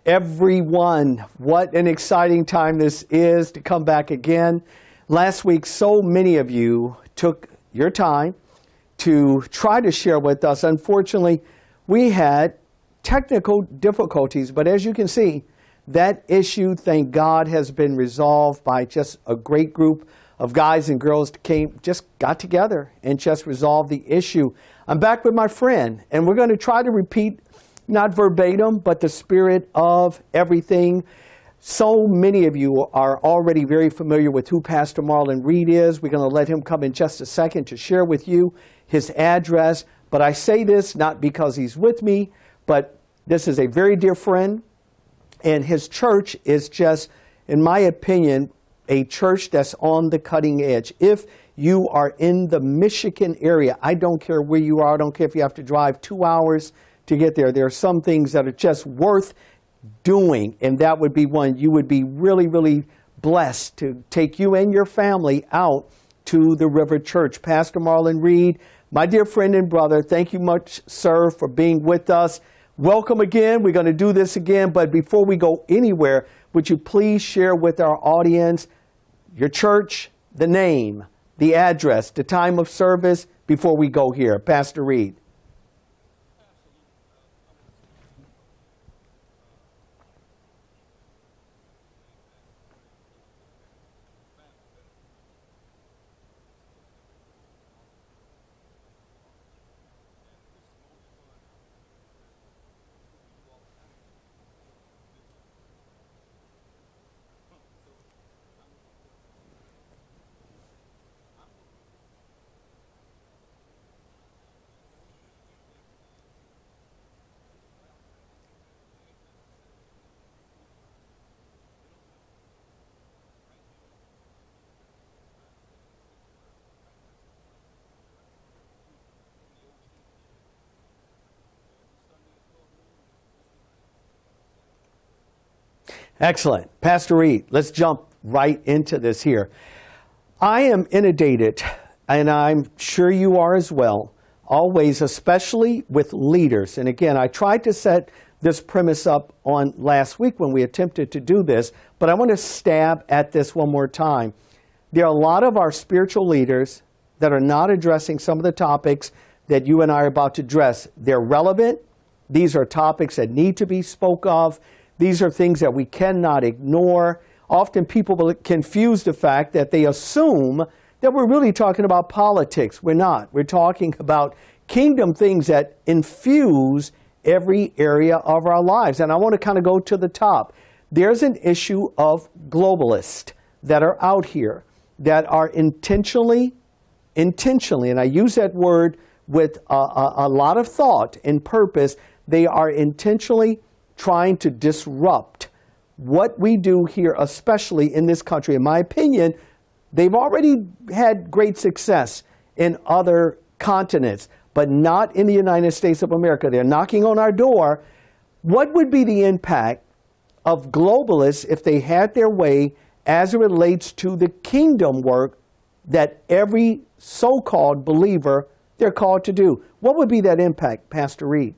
Everyone, what an exciting time this is to come back again. Last week, so many of you took your time to try to share with us. Unfortunately, we had technical difficulties, but as you can see, that issue, thank God, has been resolved by just a great group of guys and girls that just got together and just resolved the issue. I'm back with my friend, and we're going to try to repeat, not verbatim, but the spirit of everything. So many of you are already very familiar with who Pastor Marlon Reed is. We're going to let him come in just a second to share with you his address. But I say this not because he's with me, but this is a very dear friend. And his church is just, in my opinion, a church that's on the cutting edge. If you are in the Michigan area, I don't care where you are, I don't care if you have to drive 2 hours to get there. There are some things that are just worth doing, and that would be one. You would be really, really blessed to take you and your family out to the River Church. Pastor Marlon Reed, my dear friend and brother, thank you much, sir, for being with us. Welcome again. We're going to do this again, but before we go anywhere, would you please share with our audience your church, the name, the address, the time of service before we go here? Pastor Reed. Excellent. Pastor Reed, let's jump right into this here. I am inundated, and I'm sure you are as well, always, especially with leaders. And again, I tried to set this premise up on last week when we attempted to do this, but I want to stab at this one more time. There are a lot of our spiritual leaders that are not addressing some of the topics that you and I are about to address. They're relevant. These are topics that need to be spoke of. These are things that we cannot ignore. Often people will confuse the fact that they assume that we're really talking about politics. We're not. We're talking about kingdom things that infuse every area of our lives. And I want to kind of go to the top. There's an issue of globalists that are out here that are intentionally, and I use that word with a lot of thought and purpose, they are intentionally trying to disrupt what we do here, especially in this country. In my opinion, they've already had great success in other continents, but not in the United States of America. They're knocking on our door. What would be the impact of globalists if they had their way as it relates to the kingdom work that every so-called believer they're called to do? What would be that impact, Pastor Reed?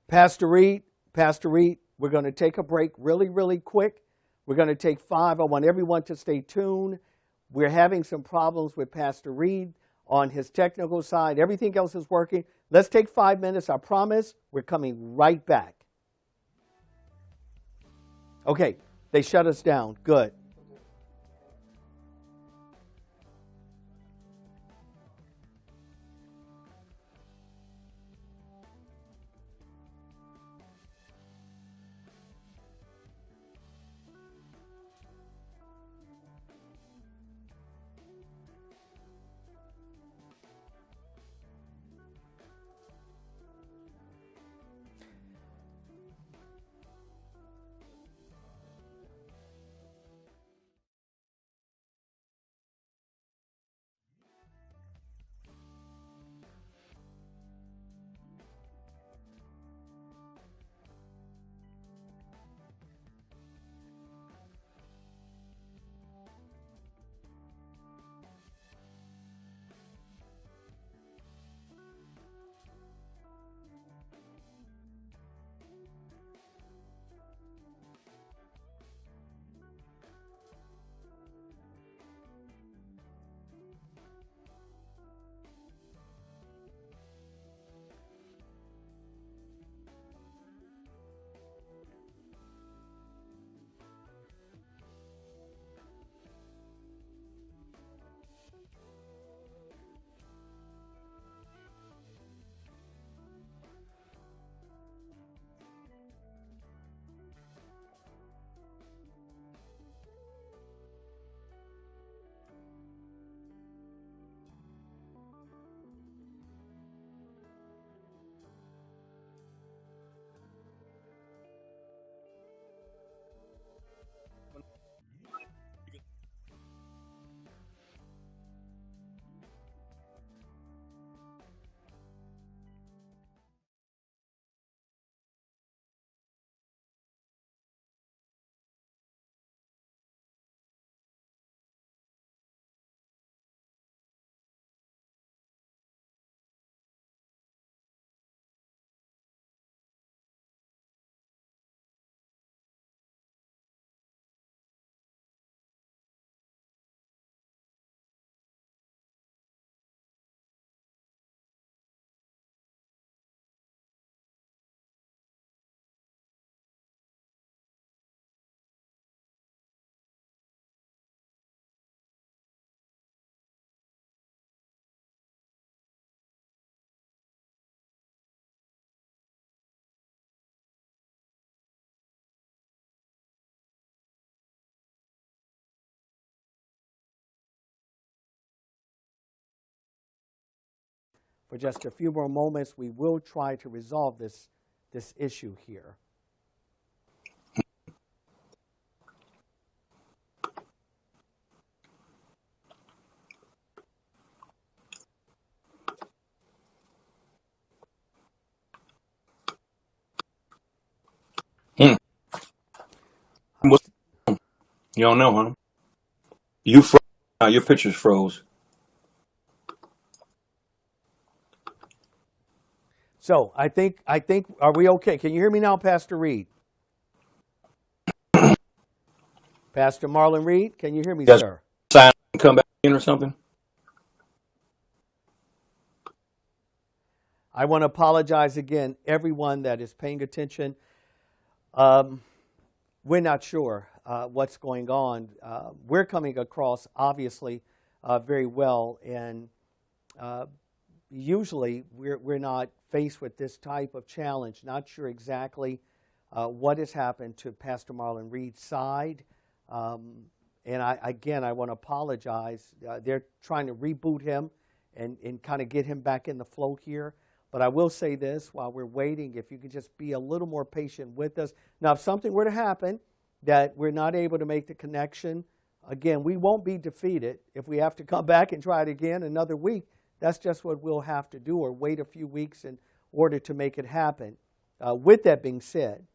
Pastor Reed, we're going to take a break really, really quick. We're going to take 5. I want everyone to stay tuned. We're having some problems with Pastor Reed on his technical side. Everything else is working. Let's take 5 minutes. I promise we're coming right back. Okay, they shut us down. Good. For just a few more moments, we will try to resolve this issue here. Hmm. You don't know, huh? You froze. Your pictures froze. So I think, are we okay? Can you hear me now, Pastor Reed? Pastor Marlon Reed, can you hear me, Yes. sir? Sign and come back in or something. I want to apologize again, everyone that is paying attention. We're not sure what's going on. We're coming across, obviously, very well, and usually we're not faced with this type of challenge. Not sure exactly what has happened to Pastor Marlon Reed's side. And I want to apologize. They're trying to reboot him and kind of get him back in the flow here. But I will say this, while we're waiting, if you could just be a little more patient with us. Now, if something were to happen that we're not able to make the connection, again, we won't be defeated. If we have to come back and try it again another week, that's just what we'll have to do, or wait a few weeks in order to make it happen. With that being said,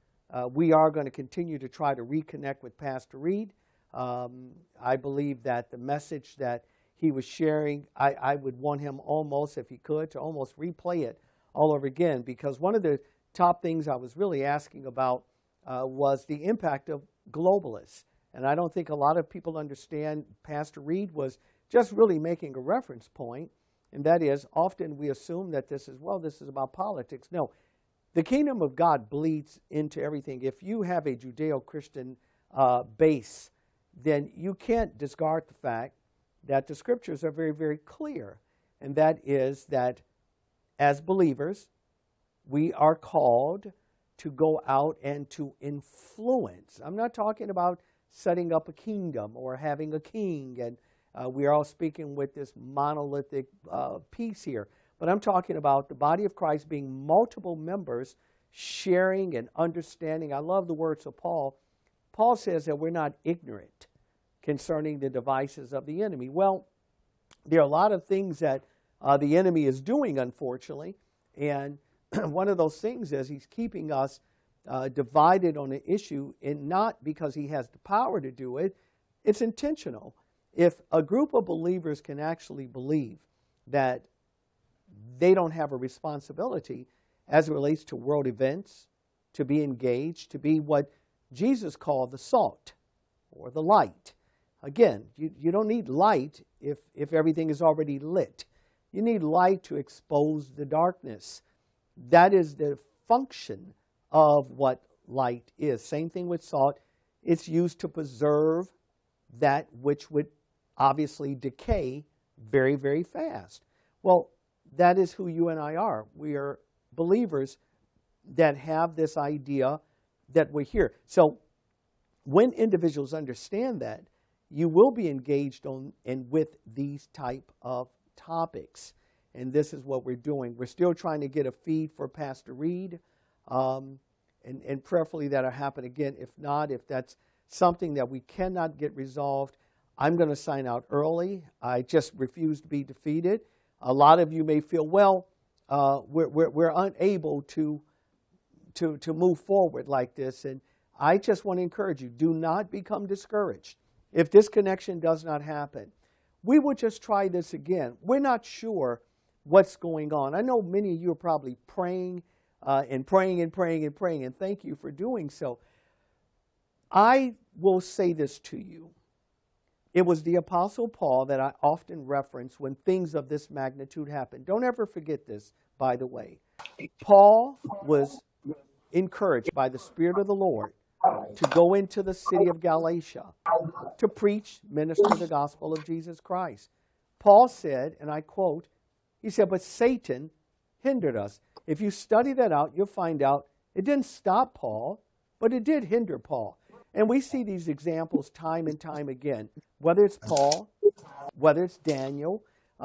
we are going to continue to try to reconnect with Pastor Reed. I believe that the message that he was sharing, I would want him almost, if he could, to almost replay it all over again, because one of the top things I was really asking about was the impact of globalists. And I don't think a lot of people understand Pastor Reed was just really making a reference point, and that is often we assume that this is about politics. No, the kingdom of God bleeds into everything. If you have a Judeo-Christian base, then you can't discard the fact that the scriptures are very, very clear, and that is that as believers, we are called to go out and to influence. I'm not talking about setting up a kingdom or having a king, and we are all speaking with this monolithic piece here. But I'm talking about the body of Christ being multiple members sharing and understanding. I love the words of Paul. Paul says that we're not ignorant concerning the devices of the enemy. Well, there are a lot of things that the enemy is doing, unfortunately, and one of those things is he's keeping us divided on an issue, and not because he has the power to do it. It's intentional. If a group of believers can actually believe that they don't have a responsibility as it relates to world events, to be engaged, to be what Jesus called the salt or the light. Again, you don't need light if everything is already lit. You need light to expose the darkness. That is the function of what light is. Same thing with salt. It's used to preserve that which would obviously decay very, very fast. Well, that is who you and I are. We are believers that have this idea that we're here. So when individuals understand that, you will be engaged on and with these type of topics. And this is what we're doing. We're still trying to get a feed for Pastor Reed, and prayerfully that'll happen again. If not, if that's something that we cannot get resolved, I'm going to sign out early. I just refuse to be defeated. A lot of you may feel, well, we're unable to move forward like this. And I just want to encourage you, do not become discouraged. If this connection does not happen, we will just try this again. We're not sure what's going on. I know many of you are probably praying and praying and praying and praying, and thank you for doing so. I will say this to you. It was the Apostle Paul that I often reference when things of this magnitude happen. Don't ever forget this, by the way. Paul was encouraged by the Spirit of the Lord to go into the city of Galatia to preach, minister the gospel of Jesus Christ. Paul said, and I quote, he said, but Satan hindered us. If you study that out, you'll find out it didn't stop Paul, but it did hinder Paul. And we see these examples time and time again. Whether it's Paul, whether it's Daniel,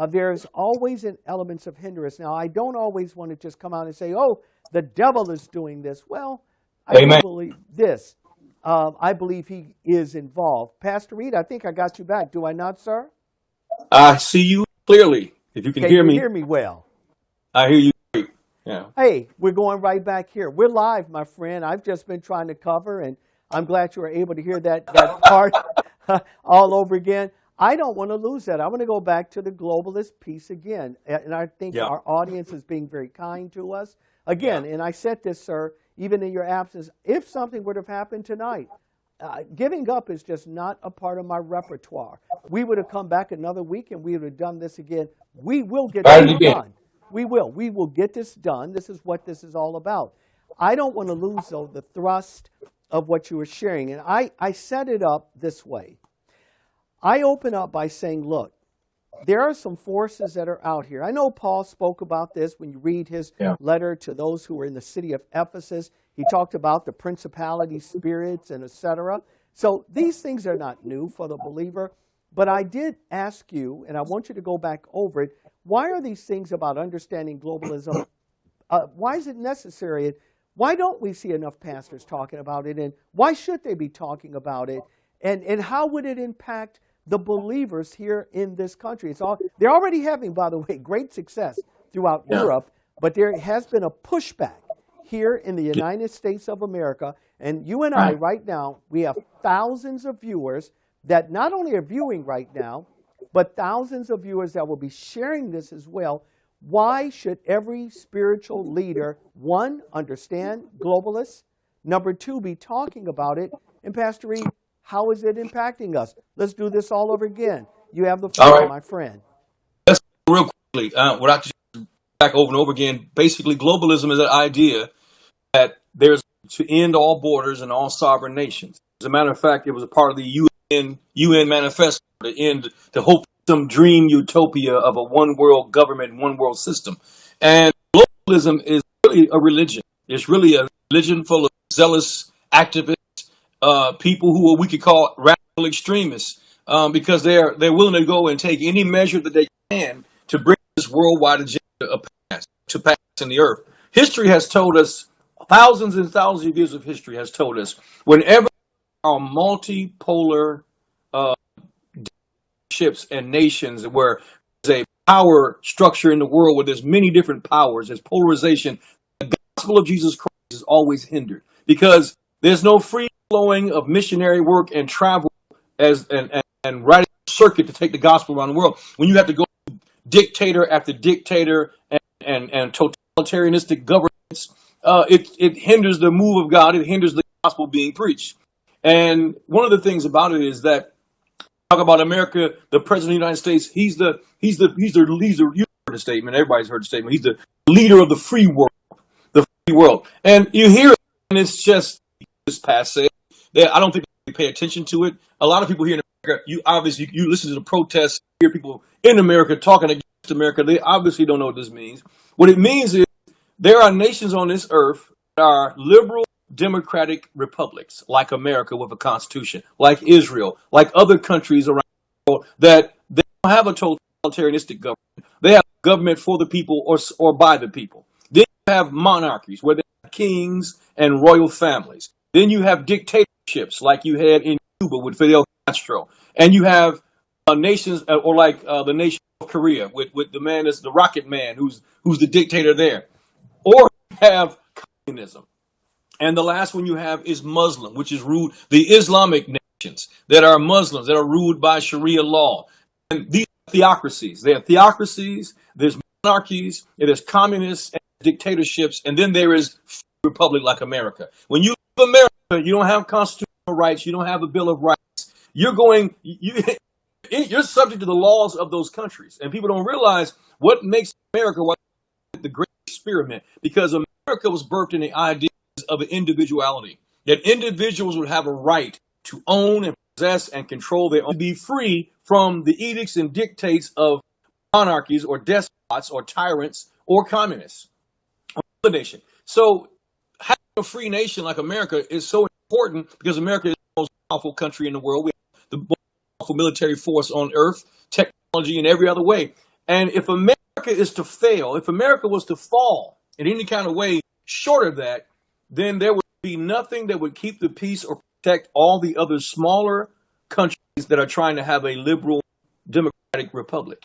there's always an elements of hindrance. Now, I don't always want to just come out and say, oh, the devil is doing this. Well, I do believe this. I believe he is involved. Pastor Reed, I think I got you back. Do I not, sir? I see you clearly. If you can hear me. Hear me well. I hear you great. Yeah. Hey, we're going right back here. We're live, my friend. I've just been trying to cover, and I'm glad you were able to hear that part all over again. I don't want to lose that. I want to go back to the globalist piece again. And I think our audience is being very kind to us. Again, and I said this, sir, even in your absence, if something would have happened tonight, giving up is just not a part of my repertoire. We would have come back another week and we would have done this again. We will get this done. We will. We will get this done. This is what this is all about. I don't want to lose, though, the thrust of what you were sharing. And I set it up this way. I open up by saying, look, there are some forces that are out here. I know Paul spoke about this when you read his letter to those who were in the city of Ephesus. He talked about the principality spirits and etc. So these things are not new for the believer. But I did ask you, and I want you to go back over it, why are these things about understanding globalism, why is it necessary? Why don't we see enough pastors talking about it? And why should they be talking about it? And how would it impact the believers here in this country? They're already having, by the way, great success throughout Europe, but there has been a pushback here in the United States of America. And you and I, right now, we have thousands of viewers that not only are viewing right now, but thousands of viewers that will be sharing this as well. Why should every spiritual leader, one, understand globalists, number two, be talking about it, and Pastor Reed, how is it impacting us? Let's do this all over again. You have the All floor, right. my friend. Let's real quickly, without just back over and over again. Basically, globalism is an idea that there's to end all borders and all sovereign nations. As a matter of fact, it was a part of the UN manifesto to hope some dream utopia of a one world government, one world system. And globalism is really a religion. It's really a religion full of zealous activists, people who we could call radical extremists, because they're willing to go and take any measure that they can to bring this worldwide agenda to pass in the earth. History has told us, thousands and thousands of years of history has told us, whenever our multipolar ships and nations where there's a power structure in the world where there's many different powers, there's polarization, the gospel of Jesus Christ is always hindered because there's no free flowing of missionary work and travel and riding a circuit to take the gospel around the world. When you have to go dictator after dictator and totalitarianistic governments, it hinders the move of God. It hinders the gospel being preached. And one of the things about it is that talk about America, the president of the United States. He's the you heard the statement. Everybody's heard the statement. He's the leader of the free world, And you hear it, and it's just passe. I don't think they pay attention to it. A lot of people here in America, you listen to the protests, hear people in America talking against America. They obviously don't know what this means. What it means is there are nations on this earth that are liberal democratic republics, like America with a constitution, like Israel, like other countries around the world, that they don't have a totalitarianistic government. They have a government for the people or by the people. Then you have monarchies where they have kings and royal families. Then you have dictatorships like you had in Cuba with Fidel Castro. And you have nations or like the nation of Korea with the man that's the rocket man who's the dictator there. Or you have communism. And the last one you have is Muslim, which is ruled the Islamic nations that are Muslims that are ruled by Sharia law. And these are theocracies. They are theocracies, there's monarchies, there's communists and dictatorships, and then there is a republic like America. When you live in America, you don't have constitutional rights, you don't have a Bill of Rights. You're subject to the laws of those countries. And people don't realize what makes America the great experiment, because America was birthed in the idea of individuality, that individuals would have a right to own and possess and control their own, to be free from the edicts and dictates of monarchies or despots or tyrants or communists or the nation. So having a free nation like America is so important because America is the most powerful country in the world. We have the most powerful military force on earth, technology in every other way. And if America is to fail, if America was to fall in any kind of way short of that, then there would be nothing that would keep the peace or protect all the other smaller countries that are trying to have a liberal democratic republic.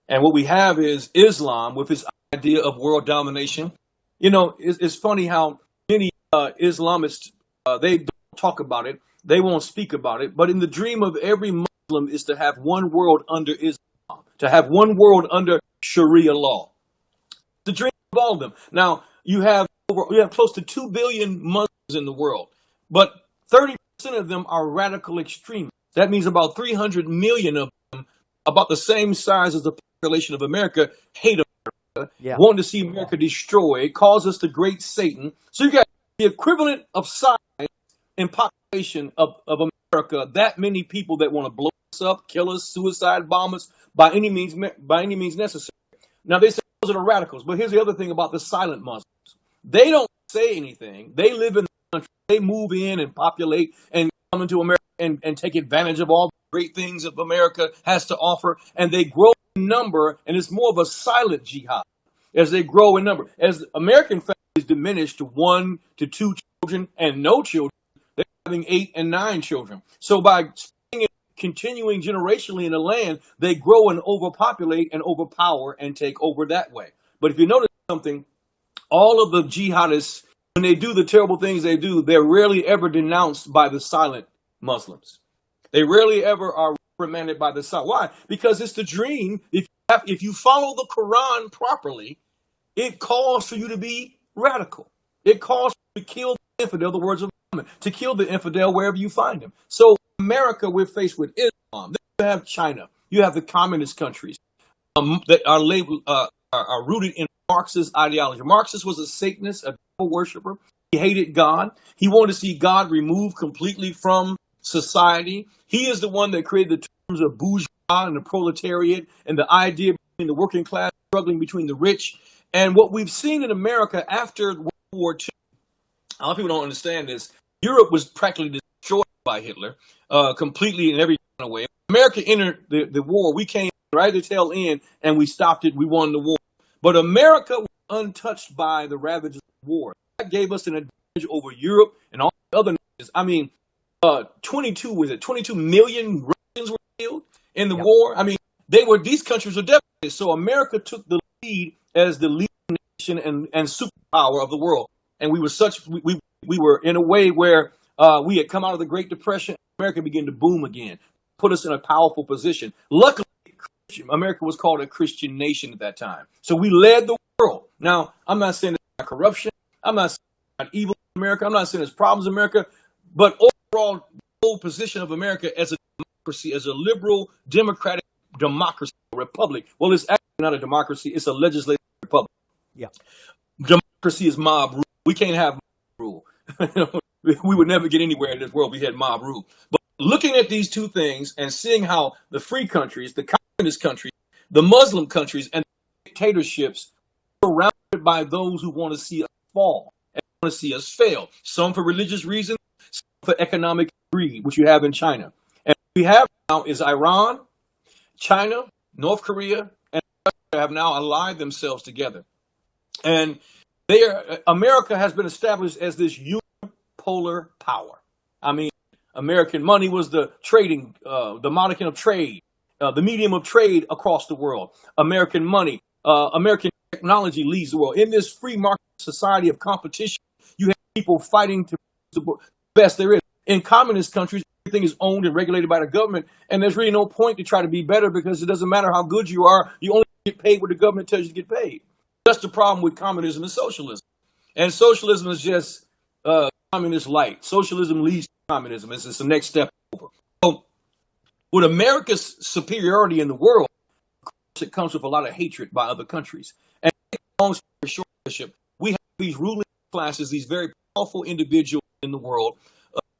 And what we have is Islam with its idea of world domination. You know, it's funny how many Islamists, they don't talk about it. They won't speak about it. But in the dream of every Muslim is to have one world under Islam, to have one world under Sharia law. The dream of all of them. Now, you have close to 2 billion Muslims in the world, but 30% of them are radical extremists. That means about 300 million of them, about the same size as the population of America, hate America, want to see America destroyed, calls us the great Satan. So you got the equivalent of size and population of America, that many people that want to blow us up, kill us, suicide bomb us by any means necessary. Now they say those are the radicals, but here's the other thing about the silent Muslims. They don't say anything. They live in the country. They move in and populate and come into America and take advantage of all the great things that America has to offer. And they grow in number, and it's more of a silent jihad as they grow in number. As American families diminish to 1 to 2 children and no children, they're having 8 and 9 children. So by continuing generationally in the land, they grow and overpopulate and overpower and take over that way. But if you notice something, all of the jihadists, when they do the terrible things they do, they're rarely ever denounced by the silent Muslims. They rarely ever are reprimanded by the silent. Why? Because it's the dream. If if you follow the Quran properly, it calls for you to be radical. It calls for you to kill the infidel, the words of Muhammad, to kill the infidel wherever you find him. So America, we're faced with Islam. Then you have China. You have the communist countries that are labeled are rooted in Marxist ideology. Marxist was a Satanist, a devil worshiper. He hated God. He wanted to see God removed completely from society. He is the one that created the terms of bourgeois and the proletariat and the idea between the working class struggling between the rich. And what we've seen in America after World War II, a lot of people don't understand this. Europe was practically destroyed by Hitler, completely in every kind of way. America entered the war. We came right at the tail end, and we stopped it. We won the war. But America was untouched by the ravages of war. That gave us an advantage over Europe and all the other nations. I mean, 22 million Russians were killed in the war. I mean, these countries were devastated. So America took the lead as the leading nation and superpower of the world. And we were in a way where we had come out of the Great Depression. America began to boom again, put us in a powerful position. Luckily, America was called a Christian nation at that time. So we led the world. Now, I'm not saying there's corruption. I'm not saying there's evil in America. I'm not saying there's problems in America. But overall, the whole position of America as a democracy, as a liberal, democratic democracy, republic. Well, it's actually not a democracy. It's a legislative republic. Yeah. Democracy is mob rule. We can't have mob rule. We would never get anywhere in this world if we had mob rule. But looking at these two things and seeing how the free countries, the communist countries, the Muslim countries, and the dictatorships are surrounded by those who want to see us fall and want to see us fail. Some for religious reasons, some for economic greed, which you have in China. And what we have now is Iran, China, North Korea, and Russia have now allied themselves together. And America has been established as this unipolar power. I mean, American money was the trading, the modicum of trade, the medium of trade across the world. American money, American technology leads the world. In this free market society of competition, you have people fighting to the best there is. In communist countries, everything is owned and regulated by the government, and there's really no point to try to be better because it doesn't matter how good you are. You only get paid what the government tells you to get paid. That's the problem with communism and socialism. And socialism is just communist light. Socialism leads to communism. It's the next step over. So with America's superiority in the world, of course, it comes with a lot of hatred by other countries. And long story short, we have these ruling classes, these very powerful individuals in the world,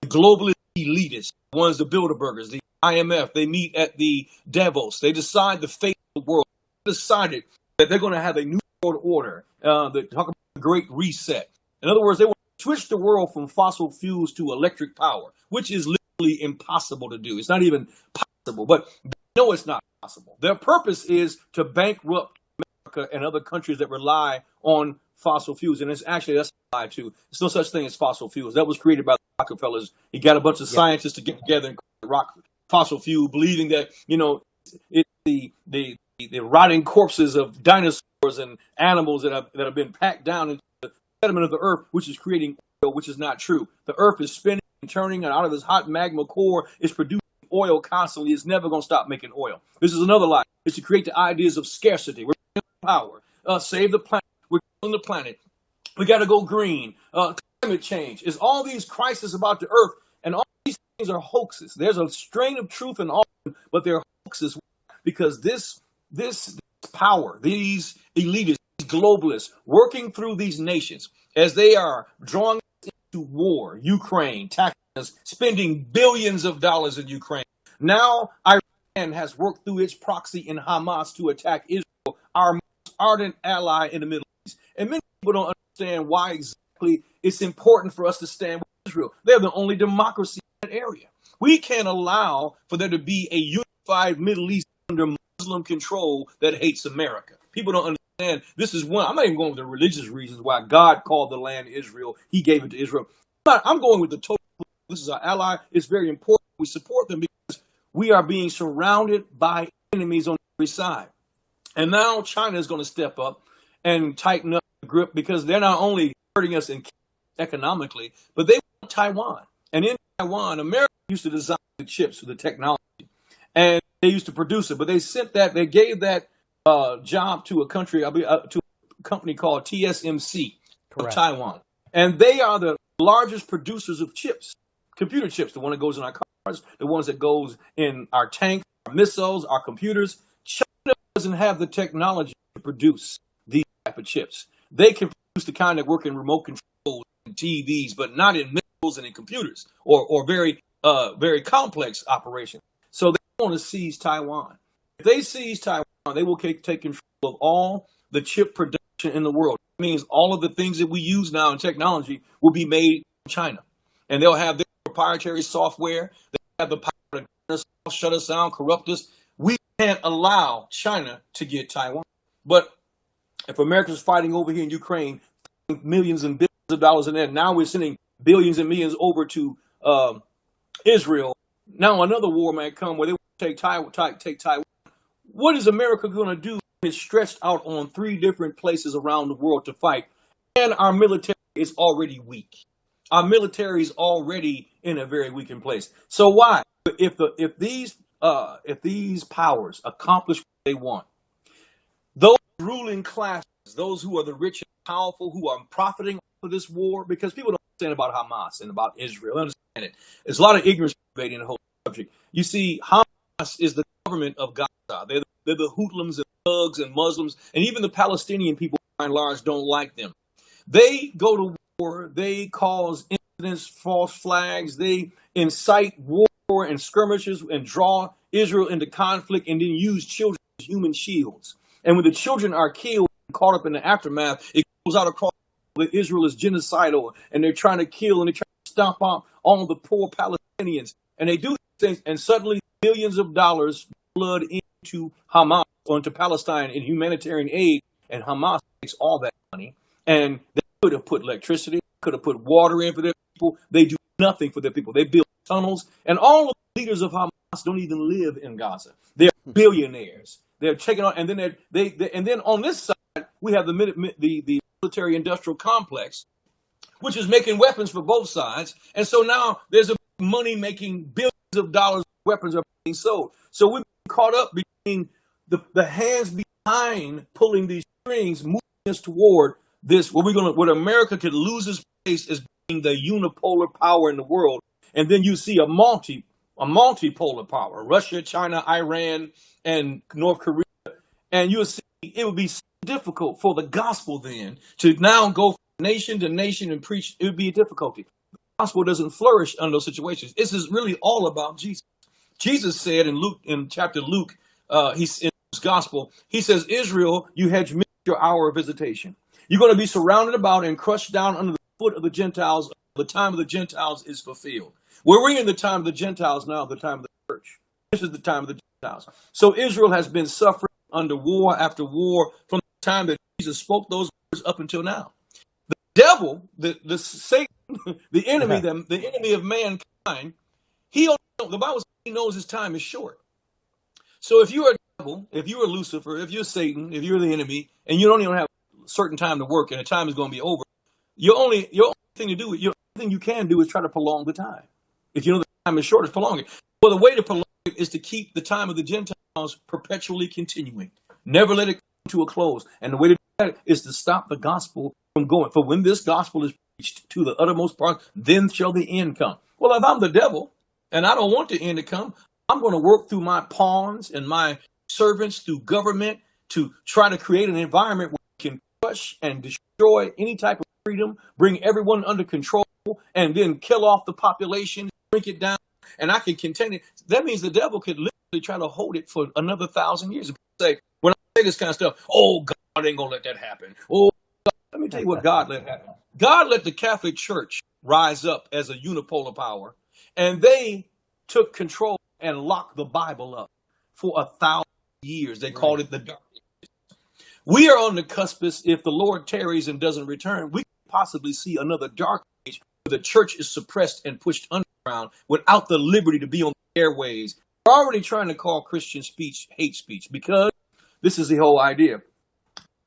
the globalist elitists, the ones, the Bilderbergers, the IMF, they meet at the Davos. They decide the fate of the world. They decided that they're going to have a new world order. They talk about the Great Reset. In other words, they want to switch the world from fossil fuels to electric power, which is literally impossible to do. It's not even possible, but they know it's not possible. Their purpose is to bankrupt America and other countries that rely on fossil fuels. And that's a lie too. There's no such thing as fossil fuels. That was created by the Rockefellers. He got a bunch of scientists to get together and create fossil fuel, believing that, it's the rotting corpses of dinosaurs and animals that have been packed down into the sediment of the earth, which is creating oil, which is not true. The earth is spinning and turning, and out of this hot magma core is producing oil constantly. It's never going to stop making oil. This is another lie. It's to create the ideas of scarcity. We're power. Save the planet. We're killing the planet. We got to go green. Climate change. It's all these crises about the earth, and all these things are hoaxes. There's a strain of truth in all of them, but they're hoaxes because this power, these elitists, these globalists, working through these nations as they are drawing us into war, Ukraine, taxes, spending billions of dollars in Ukraine. Now Iran has worked through its proxy in Hamas to attack Israel, our most ardent ally in the Middle East. And many people don't understand why exactly it's important for us to stand with Israel. They're the only democracy in that area. We can't allow for there to be a unified Middle East under Muslim control that hates America. People don't understand. This is one. I'm not even going with the religious reasons why God called the land Israel. He gave it to Israel. I'm going with the total. This is our ally. It's very important. We support them because we are being surrounded by enemies on every side. And now China is going to step up and tighten up the grip because they're not only hurting us economically, but they want Taiwan. And in Taiwan, America used to design the chips for the technology. And they used to produce it, but they gave that job to a country, to a company called TSMC of Correct. Taiwan. And they are the largest producers of chips, computer chips, the one that goes in our cars, the ones that goes in our tanks, our missiles, our computers. China doesn't have the technology to produce these type of chips. They can produce the kind that work in remote controls and TVs, but not in missiles and in computers or very complex operations. So they want to seize Taiwan. If they seize Taiwan, they will take control of all the chip production in the world. That means all of the things that we use now in technology will be made in China. And they'll have their proprietary software. They have the power to turn us off, shut us down, corrupt us. We can't allow China to get Taiwan. But if America's fighting over here in Ukraine, millions and billions of dollars in there, now we're sending billions and millions over to Israel. Now another war might come where they want to take Taiwan. What is America going to do when it's stretched out on 3 different places around the world to fight? And our military is already weak. Our military is already in a very weakened place. So why? If these powers accomplish what they want, those ruling classes, those who are the rich and powerful, who are profiting off of this war, because people don't understand about Hamas and about Israel. Understand it. There's a lot of ignorance pervading the whole subject. You see, Hamas is the government of Gaza. They're the hoodlums and thugs and Muslims, and even the Palestinian people, by and large, don't like them. They go to war. They cause incidents, false flags. They incite war and skirmishes and draw Israel into conflict and then use children as human shields. And when the children are killed and caught up in the aftermath, it goes out across that Israel is genocidal, and they're trying to kill and they're trying to stomp out all the poor Palestinians. And they do these things, and suddenly billions of dollars flood into Hamas or into Palestine in humanitarian aid, and Hamas takes all that money. And they could have put electricity, could have put water in for their people. They do nothing for their people. They build tunnels, and all of the leaders of Hamas don't even live in Gaza. They're billionaires. They're taking on, and then and then on this side we have the military-industrial complex, which is making weapons for both sides. And so now there's a money-making billions of dollars of weapons are being sold. So we've been caught up between the hands behind pulling these strings, moving us toward this, what America could lose its place as being the unipolar power in the world. And then you see a multipolar power, Russia, China, Iran, and North Korea. And you'll see it would be so difficult for the gospel then to now go from nation to nation and preach. It would be a difficulty. The gospel doesn't flourish under those situations. This is really all about Jesus. Jesus said in chapter Luke, he's in his gospel, he says, Israel, you had missed your hour of visitation. You're going to be surrounded about and crushed down under the foot of the Gentiles. The time of the Gentiles is fulfilled. We're in the time of the Gentiles now, the time of the church. This is the time of the Gentiles. So Israel has been suffering under war after war from the time that Jesus spoke those words up until now. The devil, the Satan, the enemy, the enemy of mankind, the Bible says he knows his time is short. So if you're a devil, if you're Lucifer, if you're Satan, if you're the enemy, and you don't even have a certain time to work and the time is going to be over, your only thing to do, your only thing you can do is try to prolong the time. If you know the time is short, it's prolong it. Well, the way to prolong it is to keep the time of the Gentiles perpetually continuing. Never let it come to a close. And the way to do that is to stop the gospel from going. For when this gospel is preached to the uttermost part, then shall the end come. Well, if I'm the devil and I don't want the end to come, I'm going to work through my pawns and my servants through government to try to create an environment where we can crush and destroy any type of freedom, bring everyone under control, and then kill off the population, shrink it down, and I can contain it. That means the devil could literally try to hold it for another 1,000 years. And say, when I say this kind of stuff, oh, God ain't going to let that happen. Oh, God. Let me tell you what God let happen. God let the Catholic Church rise up as a unipolar power, and they took control and locked the Bible up for 1,000 years. They called it the Dark Ages. We are on the cusp. If the Lord tarries and doesn't return, we could possibly see another dark age where the church is suppressed and pushed underground without the liberty to be on the airways. We're already trying to call Christian speech hate speech because this is the whole idea.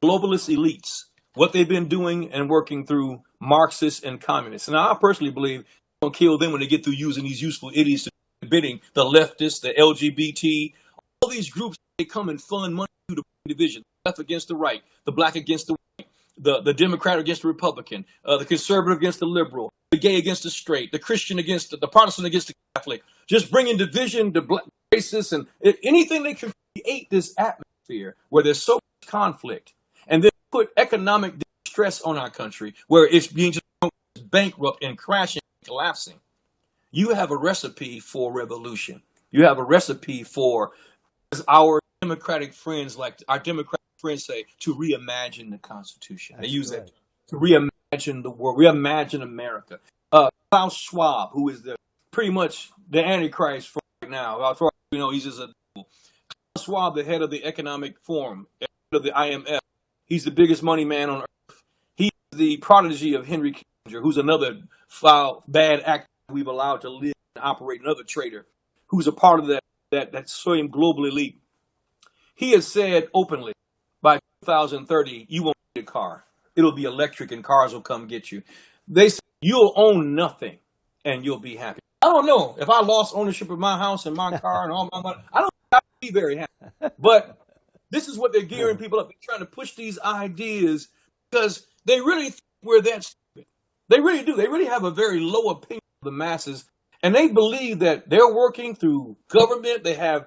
Globalist elites, what they've been doing and working through Marxists and communists. Now, I personally believe they're going to kill them when they get through using these useful idiots to bidding the leftists, the LGBT, all all these groups, they come and fund money to the division, the left against the right, the black against the white, the Democrat against the Republican, the conservative against the liberal, the gay against the straight, the Christian against the Protestant against the Catholic, just bringing division, the black racists, and anything they can create this atmosphere where there's so much conflict, and then put economic distress on our country where it's being just bankrupt and crashing and collapsing. You have a recipe for revolution. You have a recipe for, as our Democratic friends, like our Democratic friends say, to reimagine the Constitution. They use that to reimagine the world, reimagine America. Klaus Schwab, who is pretty much the Antichrist for right now, he's just a devil. Klaus Schwab, the head of the Economic Forum, head of the IMF, he's the biggest money man on earth. He's the prodigy of Henry Kissinger, who's another foul, bad actor we've allowed to live and operate, another traitor who's a part of that same global elite. He has said openly, by 2030, you won't need a car. It'll be electric and cars will come get you. They say you'll own nothing and you'll be happy. I don't know. If I lost ownership of my house and my car and all my money, I don't think I'd be very happy. But this is what they're gearing people up. They're trying to push these ideas because they really think we're that stupid. They really do. They really have a very low opinion of the masses. And they believe that they're working through government. They have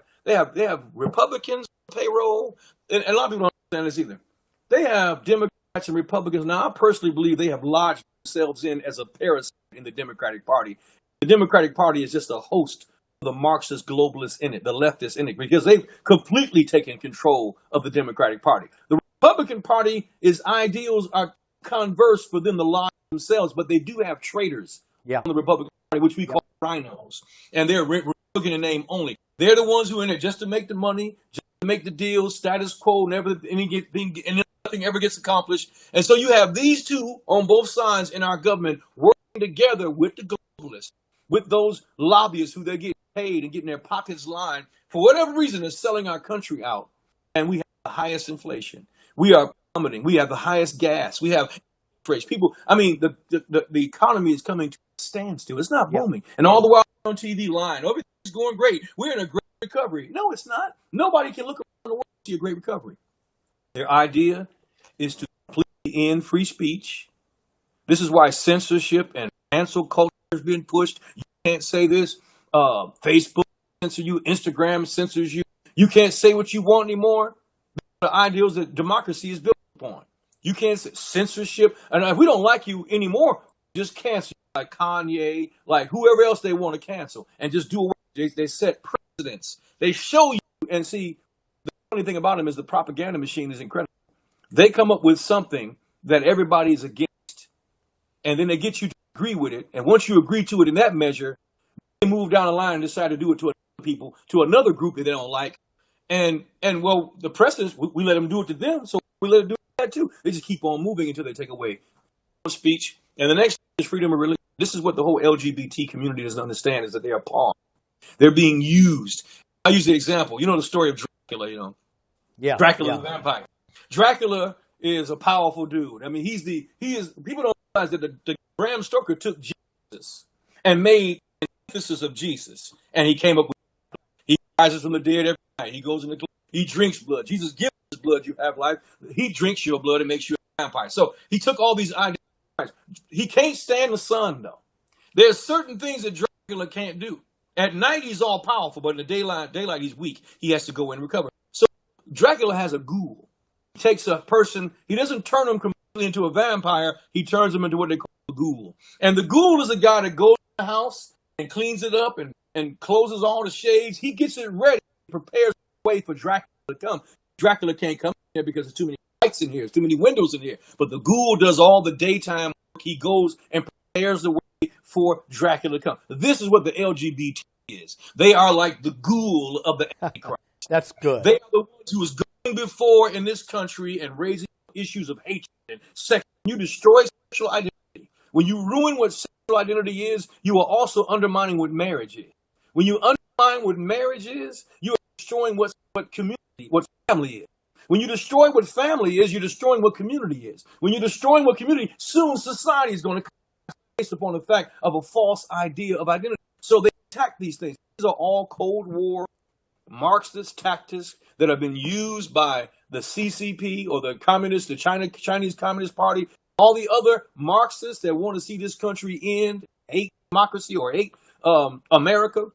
Republicans on payroll. And a lot of people don't understand this either. They have Democrats and Republicans. Now, I personally believe they have lodged themselves in as a parasite in the Democratic Party. The Democratic Party is just a host of the Marxist globalists in it, the leftists in it, because they've completely taken control of the Democratic Party. The Republican Party, its ideals are converse for them to lodge themselves, but they do have traitors on the Republican Party, which we call rhinos. And they're Republican in name only. They're the ones who are in it just to make the money, just to make the deals, status quo, and nothing ever gets accomplished. And so you have these two on both sides in our government working together with the globalists, with those lobbyists who they get paid and getting their pockets lined for whatever reason is selling our country out. And we have the highest inflation. We are plummeting. We have the highest gas. We have rates. People, I mean, the economy is coming to a standstill. It's not booming. And all the while on TV lying, everything's going great. We're in a great recovery. No, it's not. Nobody can look around the world and see a great recovery. Their idea is to completely end free speech. This is why censorship and cancel culture has been pushed. You can't say this. Facebook censors you. Instagram censors you. You can't say what you want anymore. The ideals that democracy is built upon. You can't say censorship. And if we don't like you anymore, just cancel you, like Kanye, like whoever else they want to cancel, and just do away. They set precedents. They show you, and see, the funny thing about them is the propaganda machine is incredible. They come up with something that everybody is against, and then they get you to agree with it. And once you agree to it in that measure, they move down the line and decide to do it to other people, to another group that they don't like. And well, the precedents, we let them do it to them, so we let them do that too. They just keep on moving until they take away speech. And the next is freedom of religion. This is what the whole LGBT community doesn't understand, is that they are pawns. They're being used. I use the example. You know the story of Dracula, Dracula the vampire. Dracula is a powerful dude. I mean, people don't realize that the Bram Stoker took Jesus and made an antithesis of Jesus. And he came up with, he rises from the dead every night. He goes in the club. He drinks blood. Jesus gives his blood, you have life. He drinks your blood and makes you a vampire. So he took all these ideas. He can't stand the sun, though. There's certain things that Dracula can't do. At night, he's all powerful, but in the daylight, he's weak. He has to go in and recover. So Dracula has a ghoul. He takes a person, he doesn't turn him completely into a vampire. He turns him into what they call a ghoul. And the ghoul is a guy that goes to the house and cleans it up and closes all the shades. He gets it ready, prepares the way for Dracula to come. Dracula can't come in here because there's too many lights in here. There's too many windows in here. But the ghoul does all the daytime work. He goes and prepares the way for Dracula to come. This is what the LGBT is. They are like the ghoul of the Antichrist. That's good. They are the ones who is going before in this country and raising issues of hatred and sex. When you destroy sexual identity, when you ruin what sexual identity is, you are also undermining what marriage is. When you undermine what marriage is, you are destroying what community, what family is. When you destroy what family is, you're destroying what community is. When you're destroying what community, soon society is going to come based upon the fact of a false idea of identity. So they attack these things. These are all Cold War Marxist tactics that have been used by the CCP or the communists, the Chinese Communist Party, all the other Marxists that want to see this country end, hate democracy or hate America.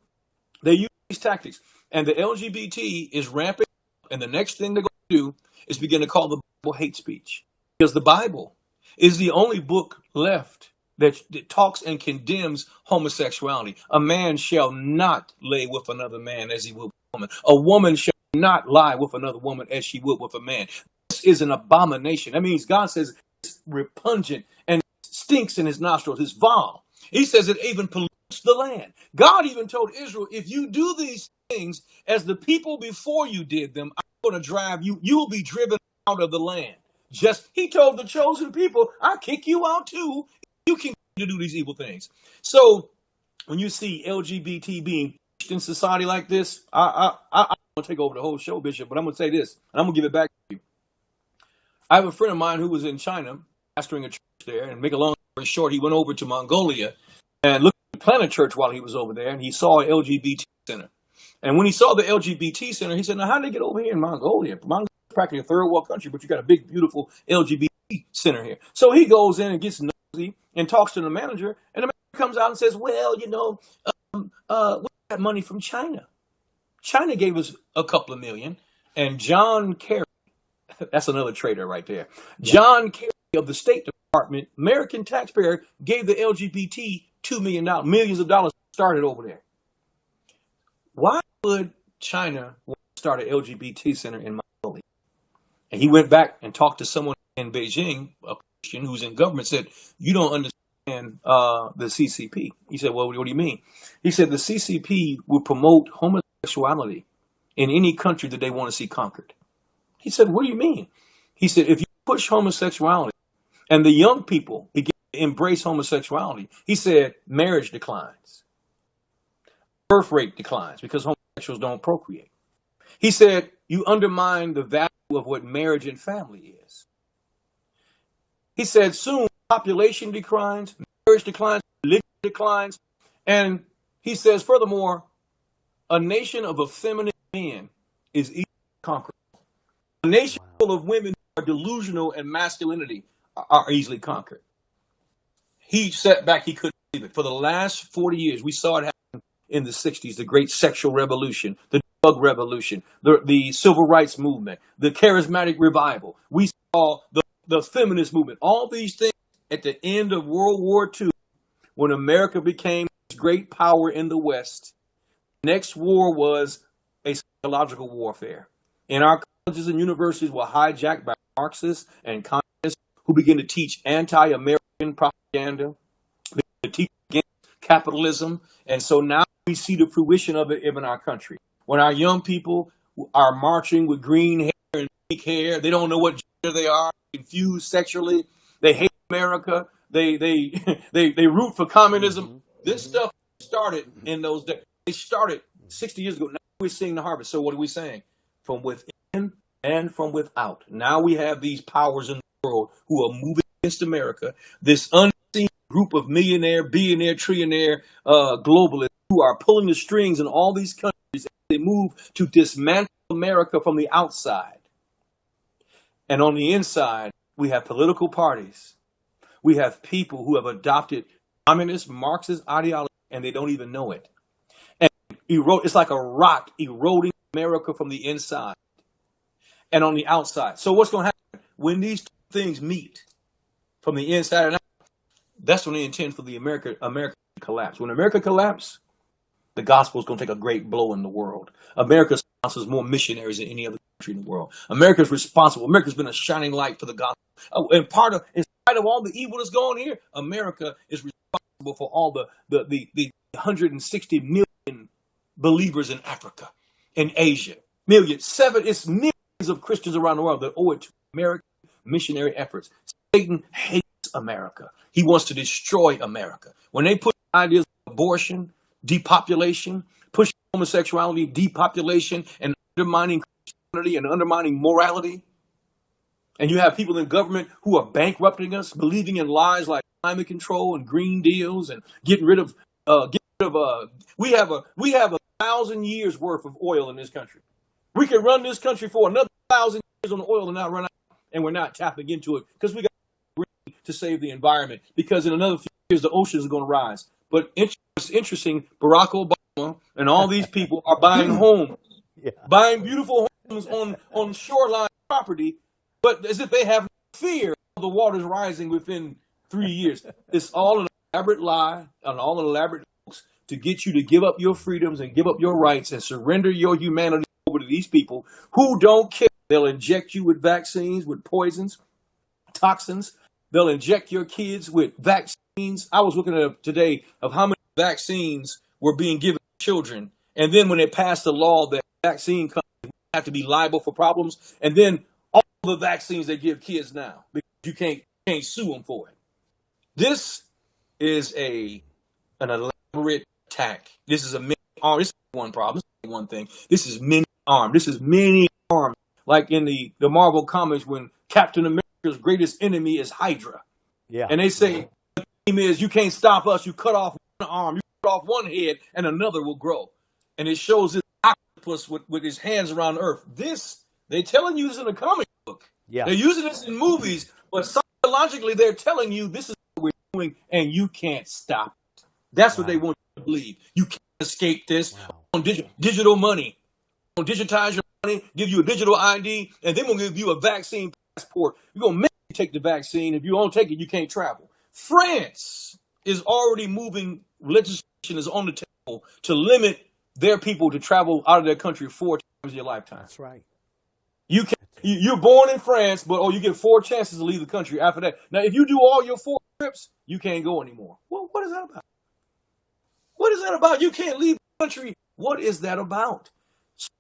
They use these tactics. And the LGBT is ramping up. And the next thing they're going to do is begin to call the Bible hate speech. Because the Bible is the only book left that talks and condemns homosexuality. A man shall not lay with another man as he will with a woman. A woman shall not lie with another woman as she would with a man. This is an abomination. That means God says it's repugnant and stinks in his nostrils. It's vile. He says it even pollutes the land. God even told Israel, if you do these things as the people before you did them, I'm going to drive you. You will be driven out of the land. He told the chosen people, I'll kick you out too. You can do these evil things. So when you see LGBT being pushed in society like this, I'm going to take over the whole show, Bishop, but I'm going to say this, and I'm going to give it back to you. I have a friend of mine who was in China, pastoring a church there, and make a long story short, he went over to Mongolia and looked at the Planet Church while he was over there, and he saw an LGBT center. And when he saw the LGBT center, he said, now how did they get over here in Mongolia? Mongolia is practically a third world country, but you got a big, beautiful LGBT center here. So he goes in and gets nosy and talks to the manager, and the manager comes out and says, well, we got money from China. China gave us a couple of million, and John Kerry, that's another traitor right there. Yeah. John Kerry of the State Department, American taxpayer, gave the LGBT $2 million, millions of dollars started over there. Why would China want to start an LGBT center in Mongolia? And he went back and talked to someone in Beijing, a Christian who's in government, said, you don't understand the CCP. He said, well, what do you mean? He said the CCP would promote homosexuality in any country that they want to see conquered. He said, what do you mean? He said, if you push homosexuality and the young people begin to embrace homosexuality, he said, marriage declines. Birth rate declines because homosexuals don't procreate. He said, you undermine the value of what marriage and family is. He said, soon population declines, marriage declines, religion declines. And he says, furthermore, a nation of effeminate men is easily conquered. A nation full of women who are delusional and masculinity are easily conquered. He sat back, he couldn't believe it. For the last 40 years, we saw it happen in the 60s, the great sexual revolution, the drug revolution, the civil rights movement, the charismatic revival. We saw the feminist movement. All these things at the end of World War II, when America became this great power in the West. Next war was a psychological warfare. And our colleges and universities were hijacked by Marxists and communists who began to teach anti-American propaganda, to teach against capitalism. And so now we see the fruition of it in our country. When our young people are marching with green hair and pink hair, they don't know what gender they are, confused sexually, they hate America, they root for communism. Mm-hmm. This stuff started in those days. They started 60 years ago. Now we're seeing the harvest. So what are we saying? From within and from without. Now we have these powers in the world who are moving against America. This unseen group of millionaire, billionaire, trillionaire globalists who are pulling the strings in all these countries as they move to dismantle America from the outside. And on the inside, we have political parties. We have people who have adopted communist, Marxist ideology, and they don't even know it. And it's like a rock eroding America from the inside and on the outside. So what's going to happen when these two things meet from the inside and out? That's when they intend for the America to collapse. When America collapses, the gospel is going to take a great blow in the world. America sponsors more missionaries than any other country in the world. America is responsible. America's been a shining light for the gospel. In spite of all the evil that's going here, America is responsible for all the 160 million believers in Africa, in Asia. It's millions of Christians around the world that owe it to American missionary efforts. Satan hates America. He wants to destroy America. When they put ideas of abortion, depopulation, pushing homosexuality, depopulation, and undermining Christianity and undermining morality, and you have people in government who are bankrupting us, believing in lies like climate control and green deals and getting rid of we have a 1,000 years worth of oil in this country. We could run this country for another 1,000 years on oil and not run out, and we're not tapping into it because we got to save the environment. Because in another few years, the oceans are going to rise. But it's interesting, Barack Obama and all these people are buying homes, buying beautiful homes on shoreline property, but as if they have no fear of the waters rising within 3 years. It's all an elaborate lie and all an elaborate hoax to get you to give up your freedoms and give up your rights and surrender your humanity over to these people who don't care. They'll inject you with vaccines, with poisons, toxins. They'll inject your kids with vaccines. I was looking at today of how many vaccines were being given to children. And then when they passed a law that vaccine companies have to be liable for problems, and then all the vaccines they give kids now, because you can't sue them for it. This is an elaborate attack. This is a many arm. This is one problem. This is one thing. This is many arm. This is many arms. Like in the Marvel comics when Captain America's greatest enemy is Hydra. Yeah. And they say the theme is you can't stop us. You cut off one arm, you cut off one head, and another will grow. And it shows this octopus with his hands around the earth. This, they're telling you this in a comic book. Yeah. They're using this in movies, but psychologically they're telling you this is what we're doing and you can't stop it. That's what they want you to believe. You can't escape this. On digital money. On digitize your money, give you a digital ID, and then we'll give you a vaccine passport. We're going to make you take the vaccine. If you don't take it, you can't travel. France is already moving, legislation is on the table to limit their people to travel out of their country 4 times in your lifetime. That's right. You're born in France, but you get 4 chances to leave the country after that. Now, if you do all your 4 trips, you can't go anymore. Well, what is that about? What is that about? You can't leave the country. What is that about?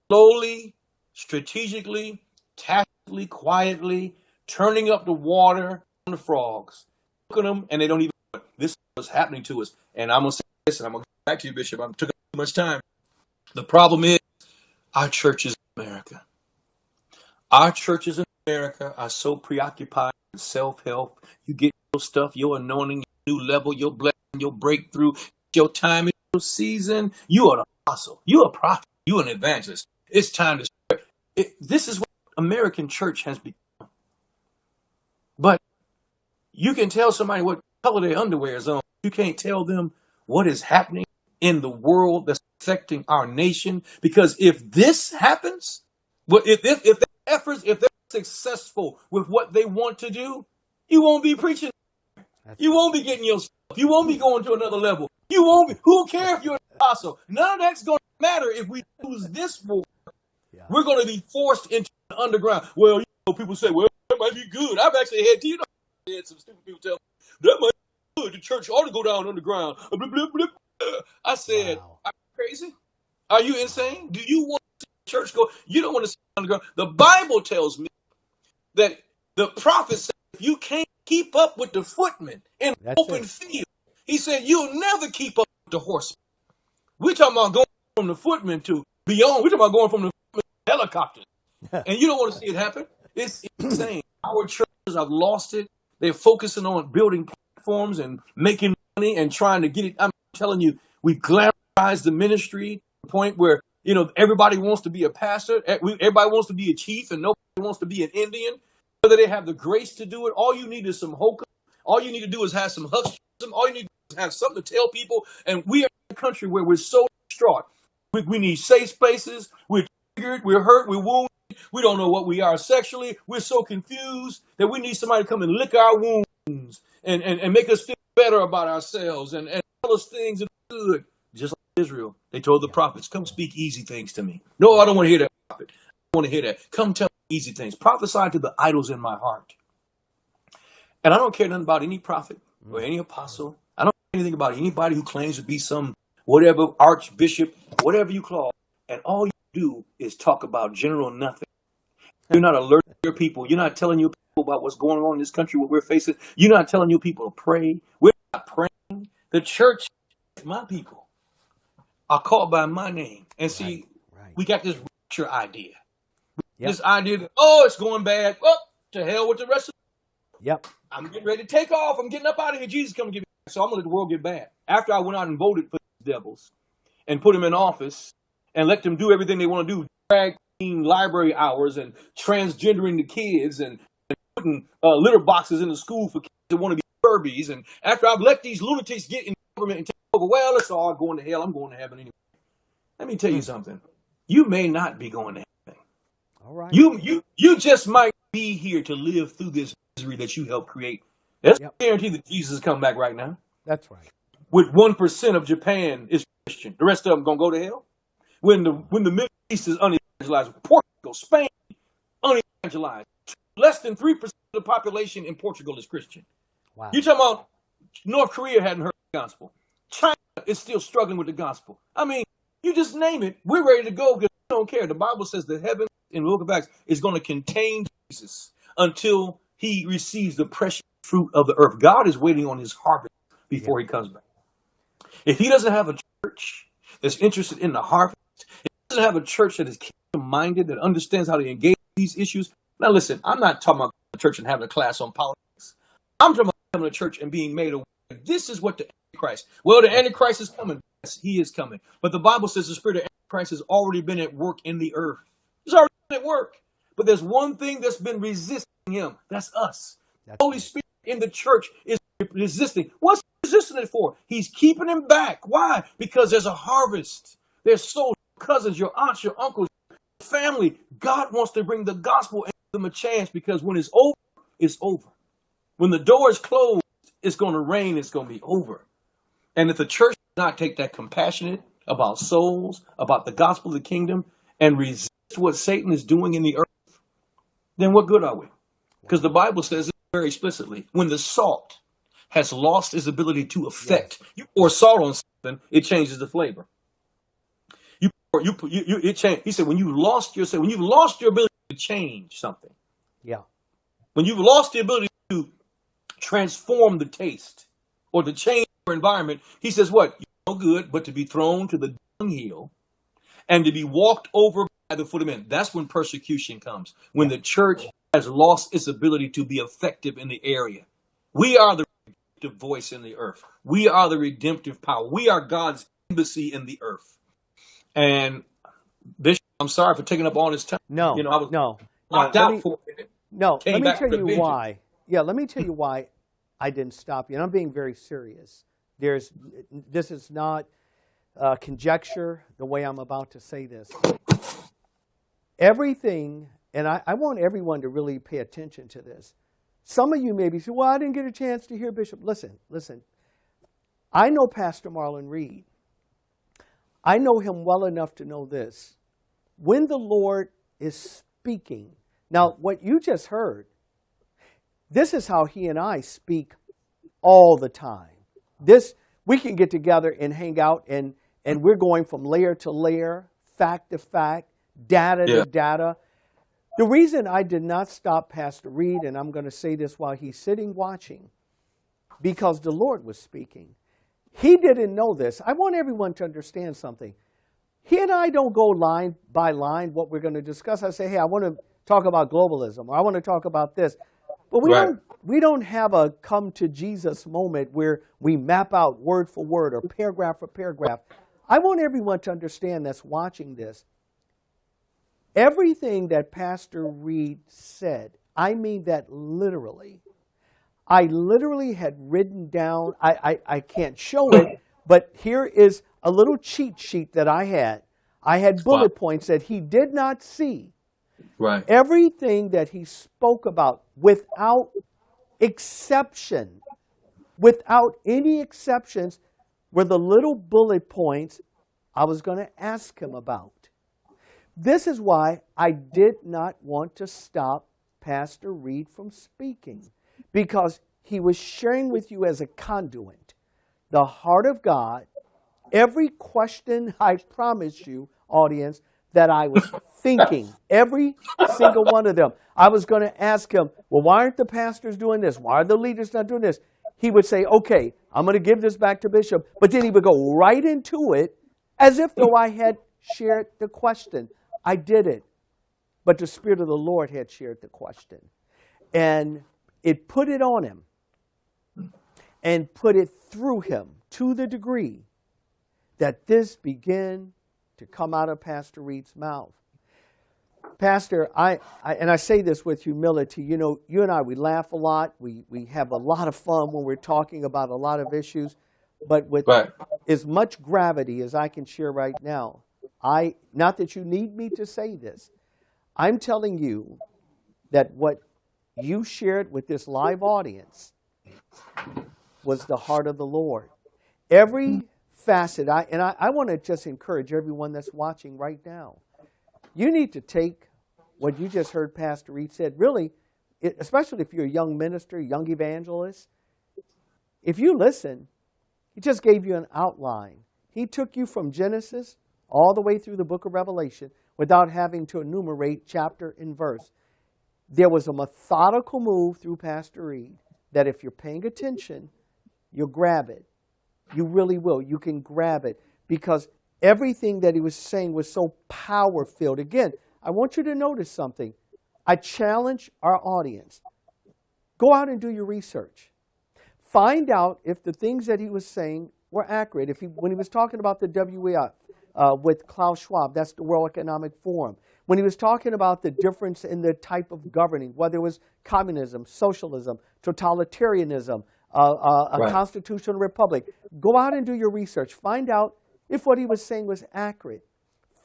Slowly, strategically, tactically, quietly, turning up the water on the frogs. Look at them, and they don't even know it. This is what's happening to us. And I'm going to say this, and I'm going to get back to you, Bishop. I took up too much time. The problem is our churches in America. Our churches in America are so preoccupied with self-help. You get your stuff, your anointing, your new level, your blessing, your breakthrough, your time, your season. You are an apostle. You are a prophet. You are an evangelist. It's time to spread. This is what American church has become. But you can tell somebody what color their underwear is on. You can't tell them what is happening in the world that's affecting our nation. Because if this happens, if their efforts, if they're successful with what they want to do, you won't be preaching. You won't be getting your stuff. You won't be going to another level. You won't be. Who cares if you're an apostle? None of that's going to matter if we lose this war. Yeah. We're going to be forced into the underground. Well, people say, well, that might be good. I've actually had some stupid people tell me, that might be good. The church ought to go down underground. Blah, blah, blah. I said, wow. Are you crazy? Are you insane? Do you want to see the church go? You don't want to see the underground. The Bible tells me that the prophet said, if you can't keep up with the footmen in open field, he said, you'll never keep up with the horsemen. We're talking about going from the footmen to beyond. We're talking about going from the footmen to helicopters. And you don't want to see it happen. It's insane. Our churches have lost it. They're focusing on building platforms and making money and trying to get it. I'm telling you, we've glamorized the ministry to the point where, everybody wants to be a pastor. Everybody wants to be a chief and nobody wants to be an Indian. Whether they have the grace to do it, all you need is some hokum. All you need to do is have some huckism. All you need is have something to tell people. And we are in a country where we're so distraught. We need safe spaces. We're triggered. We're hurt. We're wounded. We don't know what we are sexually. We're so confused that we need somebody to come and lick our wounds and make us feel better about ourselves and tell us things that are good. Just like Israel, they told the prophets, come speak easy things to me. No, I don't want to hear that, prophet. I don't want to hear that. Come tell me easy things. Prophesy to the idols in my heart. And I don't care nothing about any prophet or any apostle. I don't care anything about anybody who claims to be some whatever archbishop, whatever you call. And all you do is talk about general nothing. You're not alerting your people. You're not telling your people about what's going on in this country, what we're facing. You're not telling your people to pray. We're not praying. The church, my people, are called by my name. And see, we got this rapture idea. This idea that, it's going bad. Well, to hell with the rest of it. Yep. I'm getting ready to take off. I'm getting up out of here. Jesus come and get me back. So I'm going to let the world get bad. After I went out and voted for these devils and put them in office, and let them do everything they want to do, drag queen library hours and transgendering the kids and putting litter boxes in the school for kids that want to be Furbies. And after I've let these lunatics get in government and take over, well, it's all going to hell. I'm going to heaven anyway. Let me tell you something. You may not be going to heaven. All right. You just might be here to live through this misery that you helped create. That's a guarantee that Jesus is coming back right now. That's right. With 1% of Japan is Christian, the rest of them gonna go to hell. When the Middle East is unevangelized, Portugal, Spain, unevangelized, less than 3% of the population in Portugal is Christian. Wow. You talking about North Korea hadn't heard the gospel. China is still struggling with the gospel. I mean, you just name it. We're ready to go because we don't care. The Bible says the heaven in the book of Acts is going to contain Jesus until he receives the precious fruit of the earth. God is waiting on his harvest before he comes back. If he doesn't have a church that's interested in the harvest, if he doesn't have a church that is kingdom-minded, that understands how to engage these issues. Now listen, I'm not talking about the church and having a class on politics. I'm talking about having a church and being made aware. This is what the Antichrist. Well, the Antichrist is coming. Yes, he is coming. But the Bible says the spirit of Antichrist has already been at work in the earth. It's already been at work. But there's one thing that's been resisting him. That's us. The Holy Spirit in the church is resisting. What's he resisting it for? He's keeping him back. Why? Because there's a harvest. There's souls, your cousins, your aunts, your uncles, your family. God wants to bring the gospel and give them a chance because when it's over, it's over. When the door is closed, it's going to rain. It's going to be over. And if the church does not take that compassionate about souls, about the gospel of the kingdom, and resist what Satan is doing in the earth, then what good are we? Because the Bible says it very explicitly, when the salt has lost its ability to affect, you pour salt on something, it changes the flavor. It change. He said, when you've lost your ability to change something, when you've lost the ability to transform the taste or to change your environment, he says, what? You're no good, but to be thrown to the dunghill and to be walked over by the foot of men. That's when persecution comes. When the church has lost its ability to be effective in the area. We are the redemptive voice in the earth. We are the redemptive power. We are God's embassy in the earth. And Bishop, I'm sorry for taking up all this time. No, I was no. locked out for a minute. No, let me tell you why. Yeah, let me tell you why I didn't stop you. And I'm being very serious. This is not conjecture the way I'm about to say this. Everything, and I want everyone to really pay attention to this. Some of you maybe say, well, I didn't get a chance to hear Bishop. Listen. I know Pastor Marlon Reed. I know him well enough to know this. When the Lord is speaking, now what you just heard, this is how he and I speak all the time. We can get together and hang out, and we're going from layer to layer, fact to fact, data to data. The reason I did not stop Pastor Reed, and I'm going to say this while he's sitting watching, because the Lord was speaking. He didn't know this. I want everyone to understand something. He and I don't go line by line what we're going to discuss. I say, hey, I want to talk about globalism, or I want to talk about this. But we don't have a come to Jesus moment where we map out word for word or paragraph for paragraph. I want everyone to understand that's watching this. Everything that Pastor Reed said, I mean that literally. I literally had written down, I can't show it, but here is a little cheat sheet that I had. I had bullet points that he did not see. Right. Everything that he spoke about without exception, without any exceptions, were the little bullet points I was going to ask him about. This is why I did not want to stop Pastor Reed from speaking, because he was sharing with you as a conduit the heart of God. Every question, I promise you, audience, that I was thinking, every single one of them. I was going to ask him, well, why aren't the pastors doing this? Why are the leaders not doing this? He would say, okay, I'm going to give this back to Bishop. But then he would go right into it as if though I had shared the question. I did it. But the Spirit of the Lord had shared the question. And it put it on him and put it through him to the degree that this began to come out of Pastor Reed's mouth. Pastor, I say this with humility. You know, you and I, we laugh a lot. We have a lot of fun when we're talking about a lot of issues. But with Right. as much gravity as I can share right now, not that you need me to say this, I'm telling you that what you shared with this live audience was the heart of the Lord. Every facet, I want to just encourage everyone that's watching right now. You need to take what you just heard Pastor Reed said, really, especially if you're a young minister, young evangelist. If you listen, he just gave you an outline. He took you from Genesis all the way through the book of Revelation without having to enumerate chapter and verse. There was a methodical move through Pastor Reed that if you're paying attention, you'll grab it. You really will. You can grab it because everything that he was saying was so power-filled. Again, I want you to notice something. I challenge our audience. Go out and do your research. Find out if the things that he was saying were accurate. When he was talking about the WEF with Klaus Schwab, that's the World Economic Forum. When he was talking about the difference in the type of governing, whether it was communism, socialism, totalitarianism, a Right. constitutional republic, go out and do your research. Find out if what he was saying was accurate.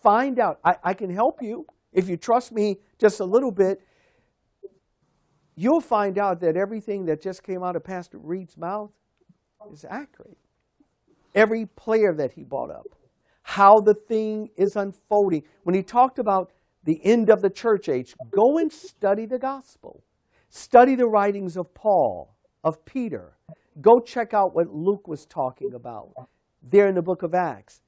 Find out. I can help you if you trust me just a little bit. You'll find out that everything that just came out of Pastor Reed's mouth is accurate. Every player that he brought up, how the thing is unfolding. When he talked about the end of the church age, go and study the gospel. Study the writings of Paul, of Peter. Go check out what Luke was talking about there in the book of Acts.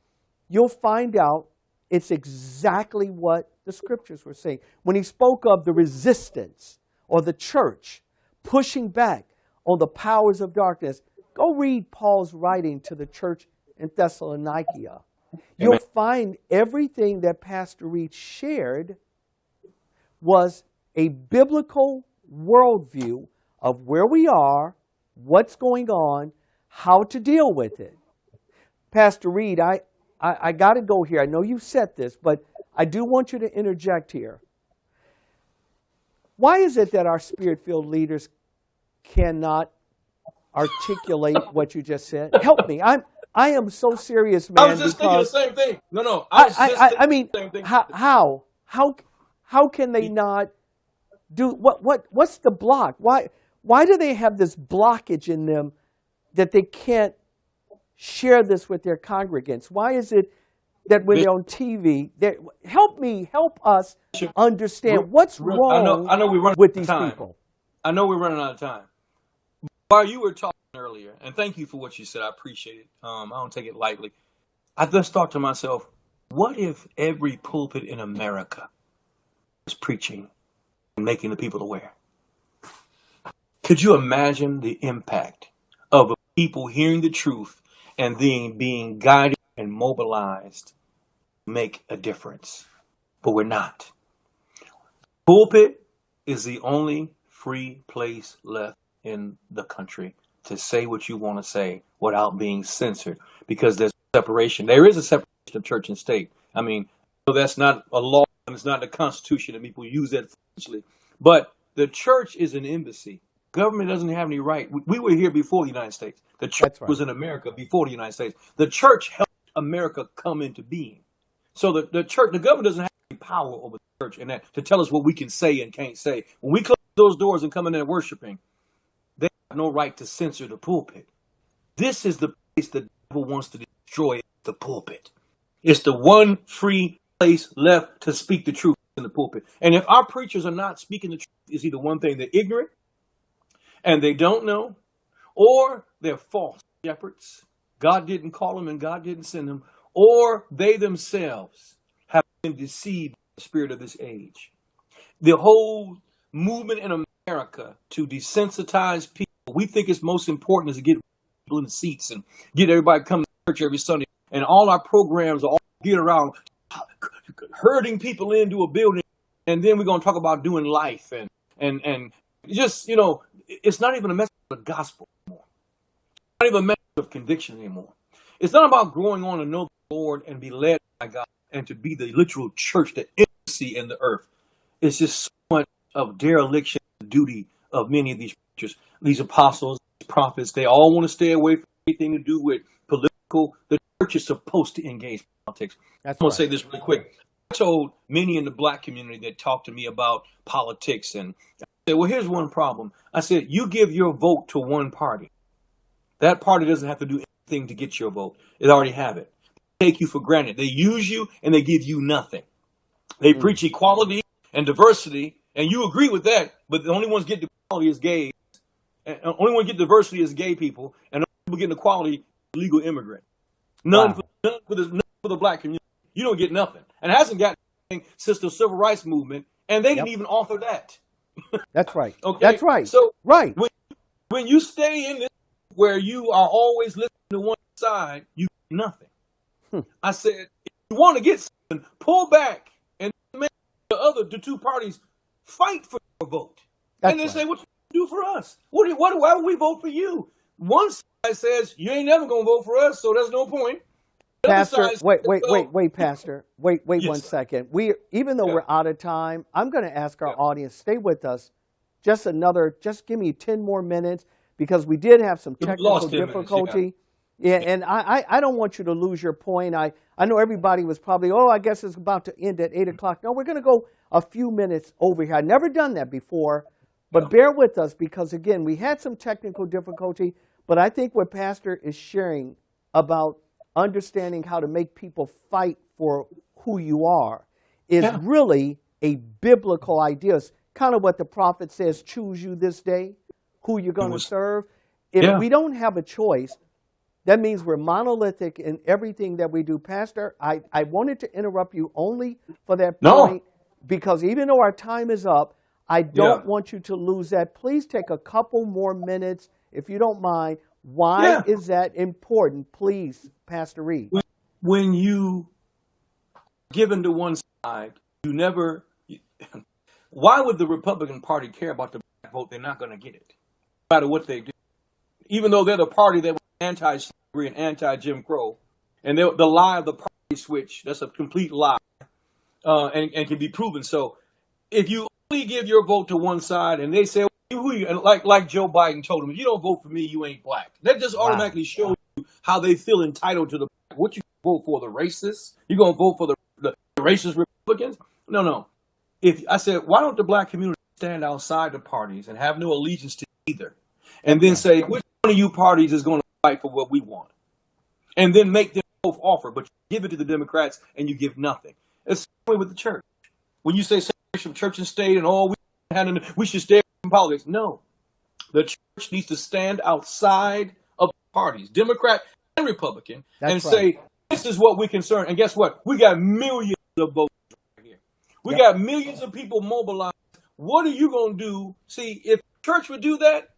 You'll find out it's exactly what the scriptures were saying. When he spoke of the resistance or the church pushing back on the powers of darkness, go read Paul's writing to the church in Thessalonica. You'll find everything that Pastor Reed shared was a biblical worldview of where we are, what's going on, how to deal with it. Pastor Reed, I got to go here. I know you said this, but I do want you to interject here. Why is it that our spirit-filled leaders cannot articulate what you just said? Help me. I am so serious, man. I was just thinking the same thing. No. I was just thinking I mean, the same thing. How can they not do what's the block? Why do they have this blockage in them that they can't share this with their congregants? Why is it that when they're on TV, help us understand what's wrong I know we're running with out of these time. people? I know we're running out of time. While you were talking earlier, and thank you for what you said, I appreciate it. I don't take it lightly. I just thought to myself, what if every pulpit in America was preaching and making the people aware? Could you imagine the impact of people hearing the truth and then being guided and mobilized to make a difference? But we're not. Pulpit is the only free place left in the country to say what you want to say without being censored, because there's separation. There is a separation of church and state. I mean, that's not a law and it's not the Constitution, and people use that foolishly. But the church is an embassy. Government doesn't have any right. We were here before the United States. The church was in America before the United States. The church helped America come into being. So the church, the government doesn't have any power over the church and that to tell us what we can say and can't say. When we close those doors and come in there worshiping, they have no right to censor the pulpit. This is the place the devil wants to destroy, the pulpit. It's the one free place left to speak the truth in the pulpit. And if our preachers are not speaking the truth, it's either one thing, they're ignorant and they don't know, or they're false shepherds. God didn't call them and God didn't send them, or they themselves have been deceived by the spirit of this age. The whole movement in America to desensitize people, we think it's most important is to get people in the seats and get everybody coming to church every Sunday. And all our programs are all get around herding people into a building. And then we're going to talk about doing life and just, it's not even a message of the gospel anymore. It's not even a message of conviction anymore. It's not about growing on to know the Lord and be led by God and to be the literal church, the embassy in the earth. It's just so much of dereliction of duty of many of these preachers, these apostles, these prophets. They all want to stay away from anything to do with political. The church is supposed to engage politics. That's I'm going right. to say this really quick. I told many in the black community that talked to me about politics, and I said, well, here's one problem. I said, you give your vote to one party. That party doesn't have to do anything to get your vote. It already have it. They take you for granted. They use you and they give you nothing. They preach equality and diversity, and you agree with that, but the only ones get equality is gays. And only one get diversity is gay people, and the only people getting equality legal immigrant. None for the black community. You don't get nothing. And it hasn't gotten anything since the civil rights movement, and they didn't even author that. That's right. Okay? That's right. So right. when you stay in this where you are always listening to one side, you get nothing. I said, if you want to get something, pull back and make the two parties fight for your vote. That's and then right. say, what you do for us? Why would we vote for you? One side says, you ain't never going to vote for us, so there's no point. The other Pastor, side says, wait, Pastor. Wait Yes, 1 sir. second. Even though we're out of time, I'm going to ask our Yeah. audience, stay with us. Just give me 10 more minutes, because we did have some We technical lost 10 minutes, difficulty. And I don't want you to lose your point. I know everybody was probably, I guess it's about to end at 8 o'clock. No, we're going to go a few minutes over here. I've never done that before, but bear with us, because, again, we had some technical difficulty, but I think what Pastor is sharing about understanding how to make people fight for who you are is really a biblical idea. It's kind of what the prophet says, choose you this day who you're going to serve. If we don't have a choice, that means we're monolithic in everything that we do. Pastor, I wanted to interrupt you only for that point, because even though our time is up, I don't want you to lose that. Please take a couple more minutes, if you don't mind. Why is that important? Please, Pastor Reed. When you give into one side, you never. Why would the Republican Party care about the black vote? They're not going to get it, no matter what they do. Even though they're the party that was anti-slavery and anti-Jim Crow, and the lie of the party switch, that's a complete lie, and can be proven. So if you only give your vote to one side and they say, like Joe Biden told them, if you don't vote for me, you ain't black. That just automatically shows you how they feel entitled to the black. What you vote for, the racists? You going to vote for the racist Republicans? No. I said, why don't the black community stand outside the parties and have no allegiance to either? And then say, which one of you parties is going to fight for what we want? And then make them both offer, but you give it to the Democrats and you give nothing. It's the same way with the church. When you say separation of church and state and we should stay from politics. No. The church needs to stand outside of the parties, Democrat and Republican, say, this is what we're concerned. And guess what? We got millions of voters right here. We got millions of people mobilized. What are you going to do? See, if the church would do that,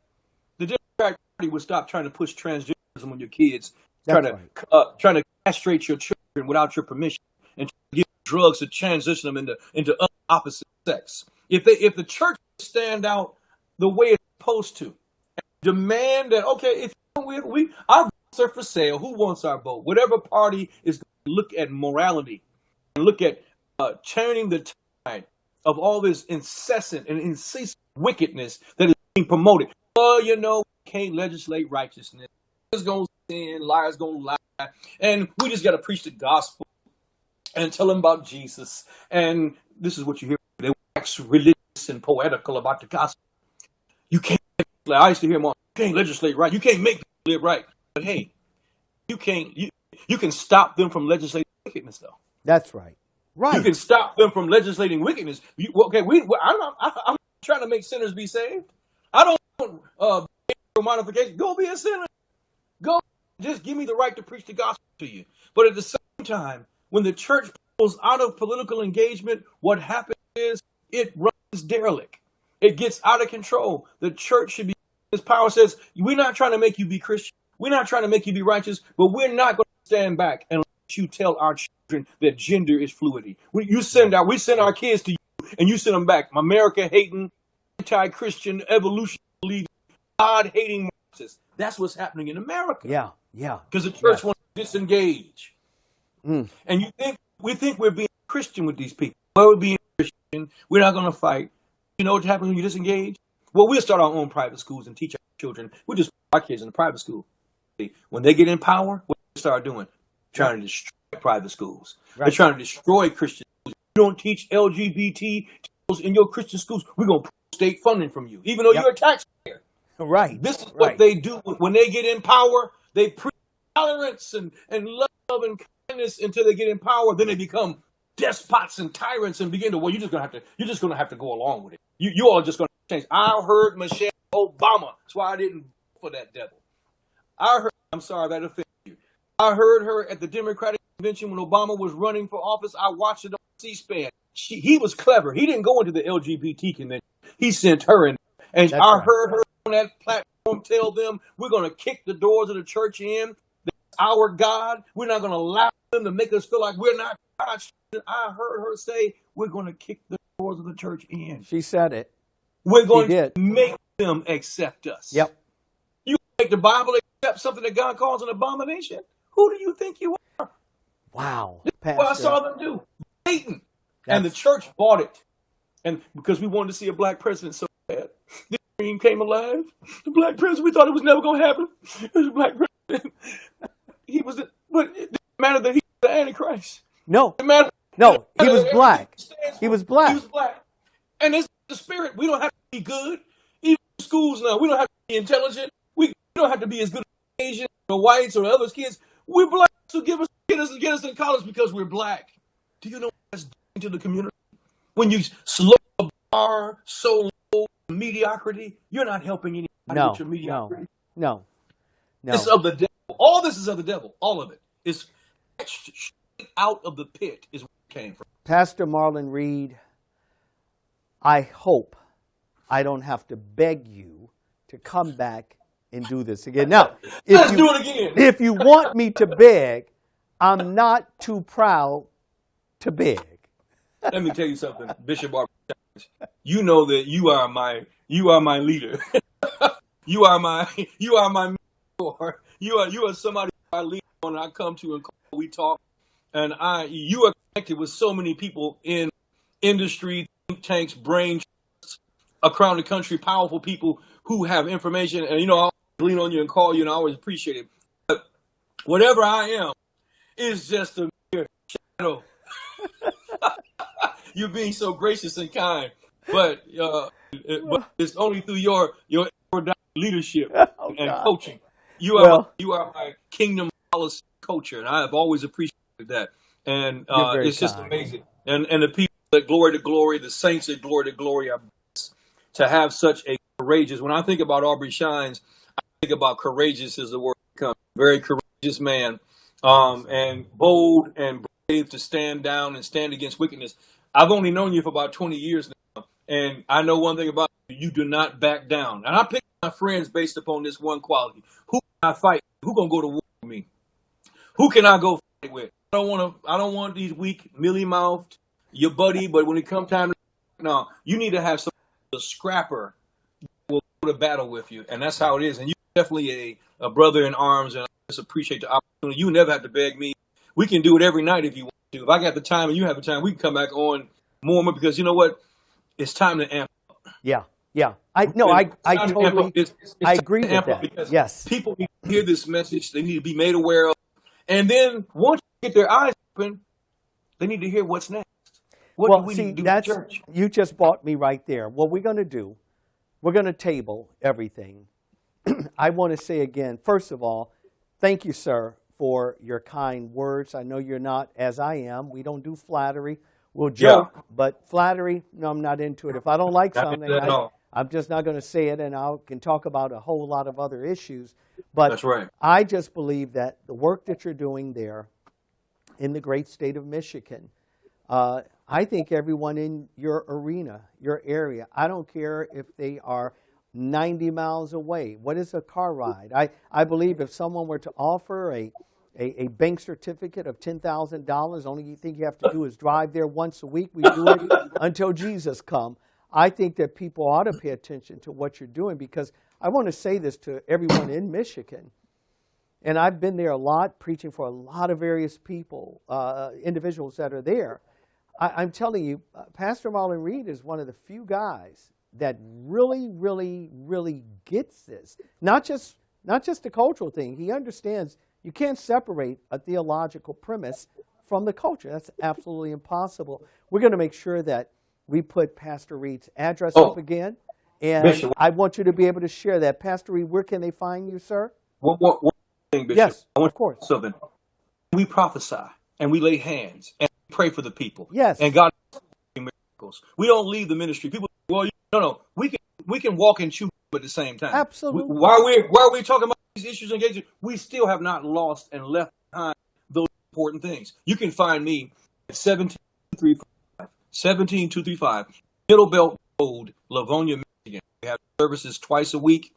the Democratic Party would stop trying to push transgenderism on your kids, trying to castrate your children without your permission, and give drugs to transition them into opposite sex. If the church would stand out the way it's supposed to, and demand that, okay, if our votes are for sale, who wants our vote? Whatever party is going to look at morality and look at turning the tide of all this incessant and incessant wickedness that is being promoted. Well, we can't legislate righteousness. Liars gonna sin, liars gonna lie, and we just got to preach the gospel and tell them about Jesus. And this is what you hear. They wax religious and poetical about the gospel. You can't. I used to hear them all. You can't legislate right. You can't make people live right. But hey, you can't. You can stop them from legislating wickedness, though. That's right. Right. You can stop them from legislating wickedness. I'm trying to make sinners be saved. I don't want modification. Go be a sinner. Go. Just give me the right to preach the gospel to you. But at the same time, when the church pulls out of political engagement, what happens is it runs derelict. It gets out of control. The church should be. This power says, we're not trying to make you be Christian. We're not trying to make you be righteous, but we're not going to stand back and let you tell our children that gender is fluidity. We send our kids to you, and you send them back. America-hating, anti-Christian, evolution believing, God-hating Marxists. That's what's happening in America. Yeah. Because the church wants to disengage. And you think We think we're being Christian with these people. Well, we're being Christian. We're not going to fight. You know what happens when you disengage? Well, we'll start our own private schools and teach our children. We'll just put our kids in the private school. When they get in power, what they start doing? Trying to destroy private schools. Right. They're trying to destroy Christian schools. You don't teach LGBT in your Christian schools, we're going to pull state funding from you, even though you're a taxpayer. Right. This is what they do when they get in power. They preach tolerance and love and kindness until they get in power. Then they become despots and tyrants and begin to, well, you're just going to have to go along with it. You all are just going to change. I heard Michelle Obama. That's why I didn't vote for that devil. I'm sorry that offended you. I heard her at the Democratic Convention when Obama was running for office. I watched it on C-SPAN. He was clever. He didn't go into the LGBT convention. He sent her in. And I heard her on that platform tell them, we're going to kick the doors of the church in. That's our God. We're not going to allow them to make us feel like we're not God. I heard her say, we're going to kick the doors of the church in. She said it. We're going to make them accept us. Yep. You make the Bible accept something that God calls an abomination? Who do you think you are? Wow. That's what I saw them do. Blatant. And the church bought it. And because we wanted to see a black president so bad. The dream came alive. The black president, we thought it was never going to happen. It was a black president. But it didn't matter that he was the Antichrist. No. He was black. He was black. He was black. And it's the spirit. We don't have to be good. Even in schools now, we don't have to be intelligent. We don't have to be as good as Asians or whites or other kids. We're black, so get us in college because we're black. Do you know what that's doing to the community? When you slow the bar so low, mediocrity, you're not helping anybody with your mediocrity. No. It's of the devil. All this is of the devil. All of it is out of the pit is where it came from. Pastor Marlon Reed, I hope I don't have to beg you to come back and do this again. Now, let's do it again. If you want me to beg, I'm not too proud to beg. Let me tell you something, Bishop Barbara. You know that you are my leader. you are my mentor. You are somebody I lean on. I come to and call, we talk, and you are connected with so many people in industry, think tanks, brain trusts around the country, powerful people who have information. And I always lean on you and call you, and I always appreciate it. But whatever I am is just a mere shadow. You're being so gracious and kind, but it's only through your leadership and coaching. You are my kingdom policy coacher, and I have always appreciated that. And it's just amazing. And the people that glory to glory, the saints that glory to glory, are blessed to have such a courageous. When I think about Aubrey Shines, I think about courageous is the word that comes. Very courageous man, and bold and brave to stand down and stand against wickedness. I've only known you for about 20 years now, and I know one thing about you: you do not back down. And I pick my friends based upon this one quality: who can I fight? Who gonna go to war with me? Who can I go fight with? I don't want these weak, mealy-mouthed, your buddy. But when it comes time, no, you need to have a scrapper that will go to battle with you, and that's how it is. And you're definitely a brother in arms, and I just appreciate the opportunity. You never have to beg me. We can do it every night if you want to. If I got the time and you have the time, we can come back on more and more, because you know what? It's time to amp up. Yeah. I totally agree with that. Yes. People need to hear this message. They need to be made aware of. And then once they get their eyes open, they need to hear what's next. What do we need to do in church? You just bought me right there. What we're going to do, we're going to table everything. I want to say again, first of all, thank you, sir, for your kind words. I know you're not as I am. We don't do flattery. We'll joke, but flattery, no, I'm not into it. If I don't like something, I'm just not going to say it, and I can talk about a whole lot of other issues. But that's right. I just believe that the work that you're doing there in the great state of Michigan, I think everyone in your arena, your area, I don't care if they are 90 miles away. What is a car ride? I believe if someone were to offer a bank certificate of $10,000, only thing you have to do is drive there once a week. We do it until Jesus comes. I think that people ought to pay attention to what you're doing, because I want to say this to everyone in Michigan. And I've been there a lot, preaching for a lot of various people, individuals that are there. I'm telling you, Pastor Marlon Reed is one of the few guys that really, really, really gets this. Not just the cultural thing. He understands you can't separate a theological premise from the culture. That's absolutely impossible. We're going to make sure that we put Pastor Reed's address up again. And Bishop, I want you to be able to share that. Pastor Reed, where can they find you, sir? one thing, Bishop. Yes, I want of course. to say something. We prophesy and we lay hands and we pray for the people. Yes. And God miracles. We don't leave the ministry. People, well, no. We can walk and chew at the same time. Absolutely. While we're talking about these issues and engagements, we still have not lost and left behind those important things. You can find me at 17235 Middle Belt Road, Livonia, Michigan. We have services twice a week,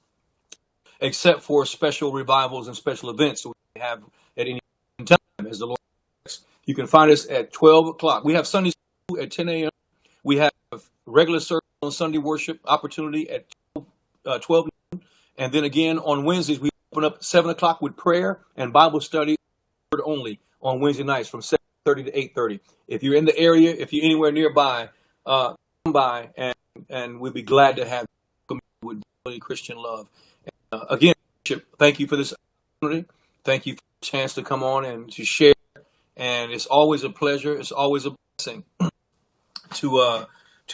except for special revivals and special events we have at any time as the Lord directs. You can find us at 12 o'clock. We have Sunday school at 10 a.m. We have regular service on Sunday worship opportunity at 12 noon. And then again on Wednesdays, we open up at 7 o'clock with prayer and Bible study only on Wednesday nights from 7:30 to 8:30. If you're in the area, if you're anywhere nearby, come by and we'd be glad to have you with Christian love. Again, Bishop, thank you for this opportunity. Thank you for the chance to come on and to share. And it's always a pleasure. It's always a blessing to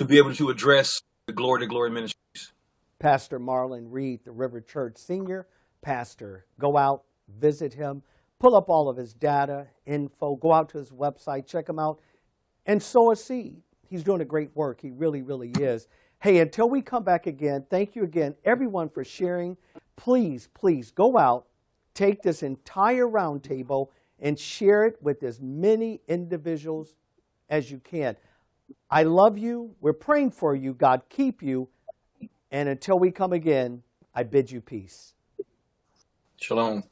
be able to address the Glory to Glory ministries. Pastor Marlon Reed, the River Church senior pastor. Go out, visit him, pull up all of his data, info, go out to his website, check him out, and sow a seed. He's doing a great work. He really, really is. Hey, until we come back again, thank you again, everyone, for sharing. Please, please go out, take this entire roundtable, and share it with as many individuals as you can. I love you. We're praying for you. God keep you. And until we come again, I bid you peace. Shalom.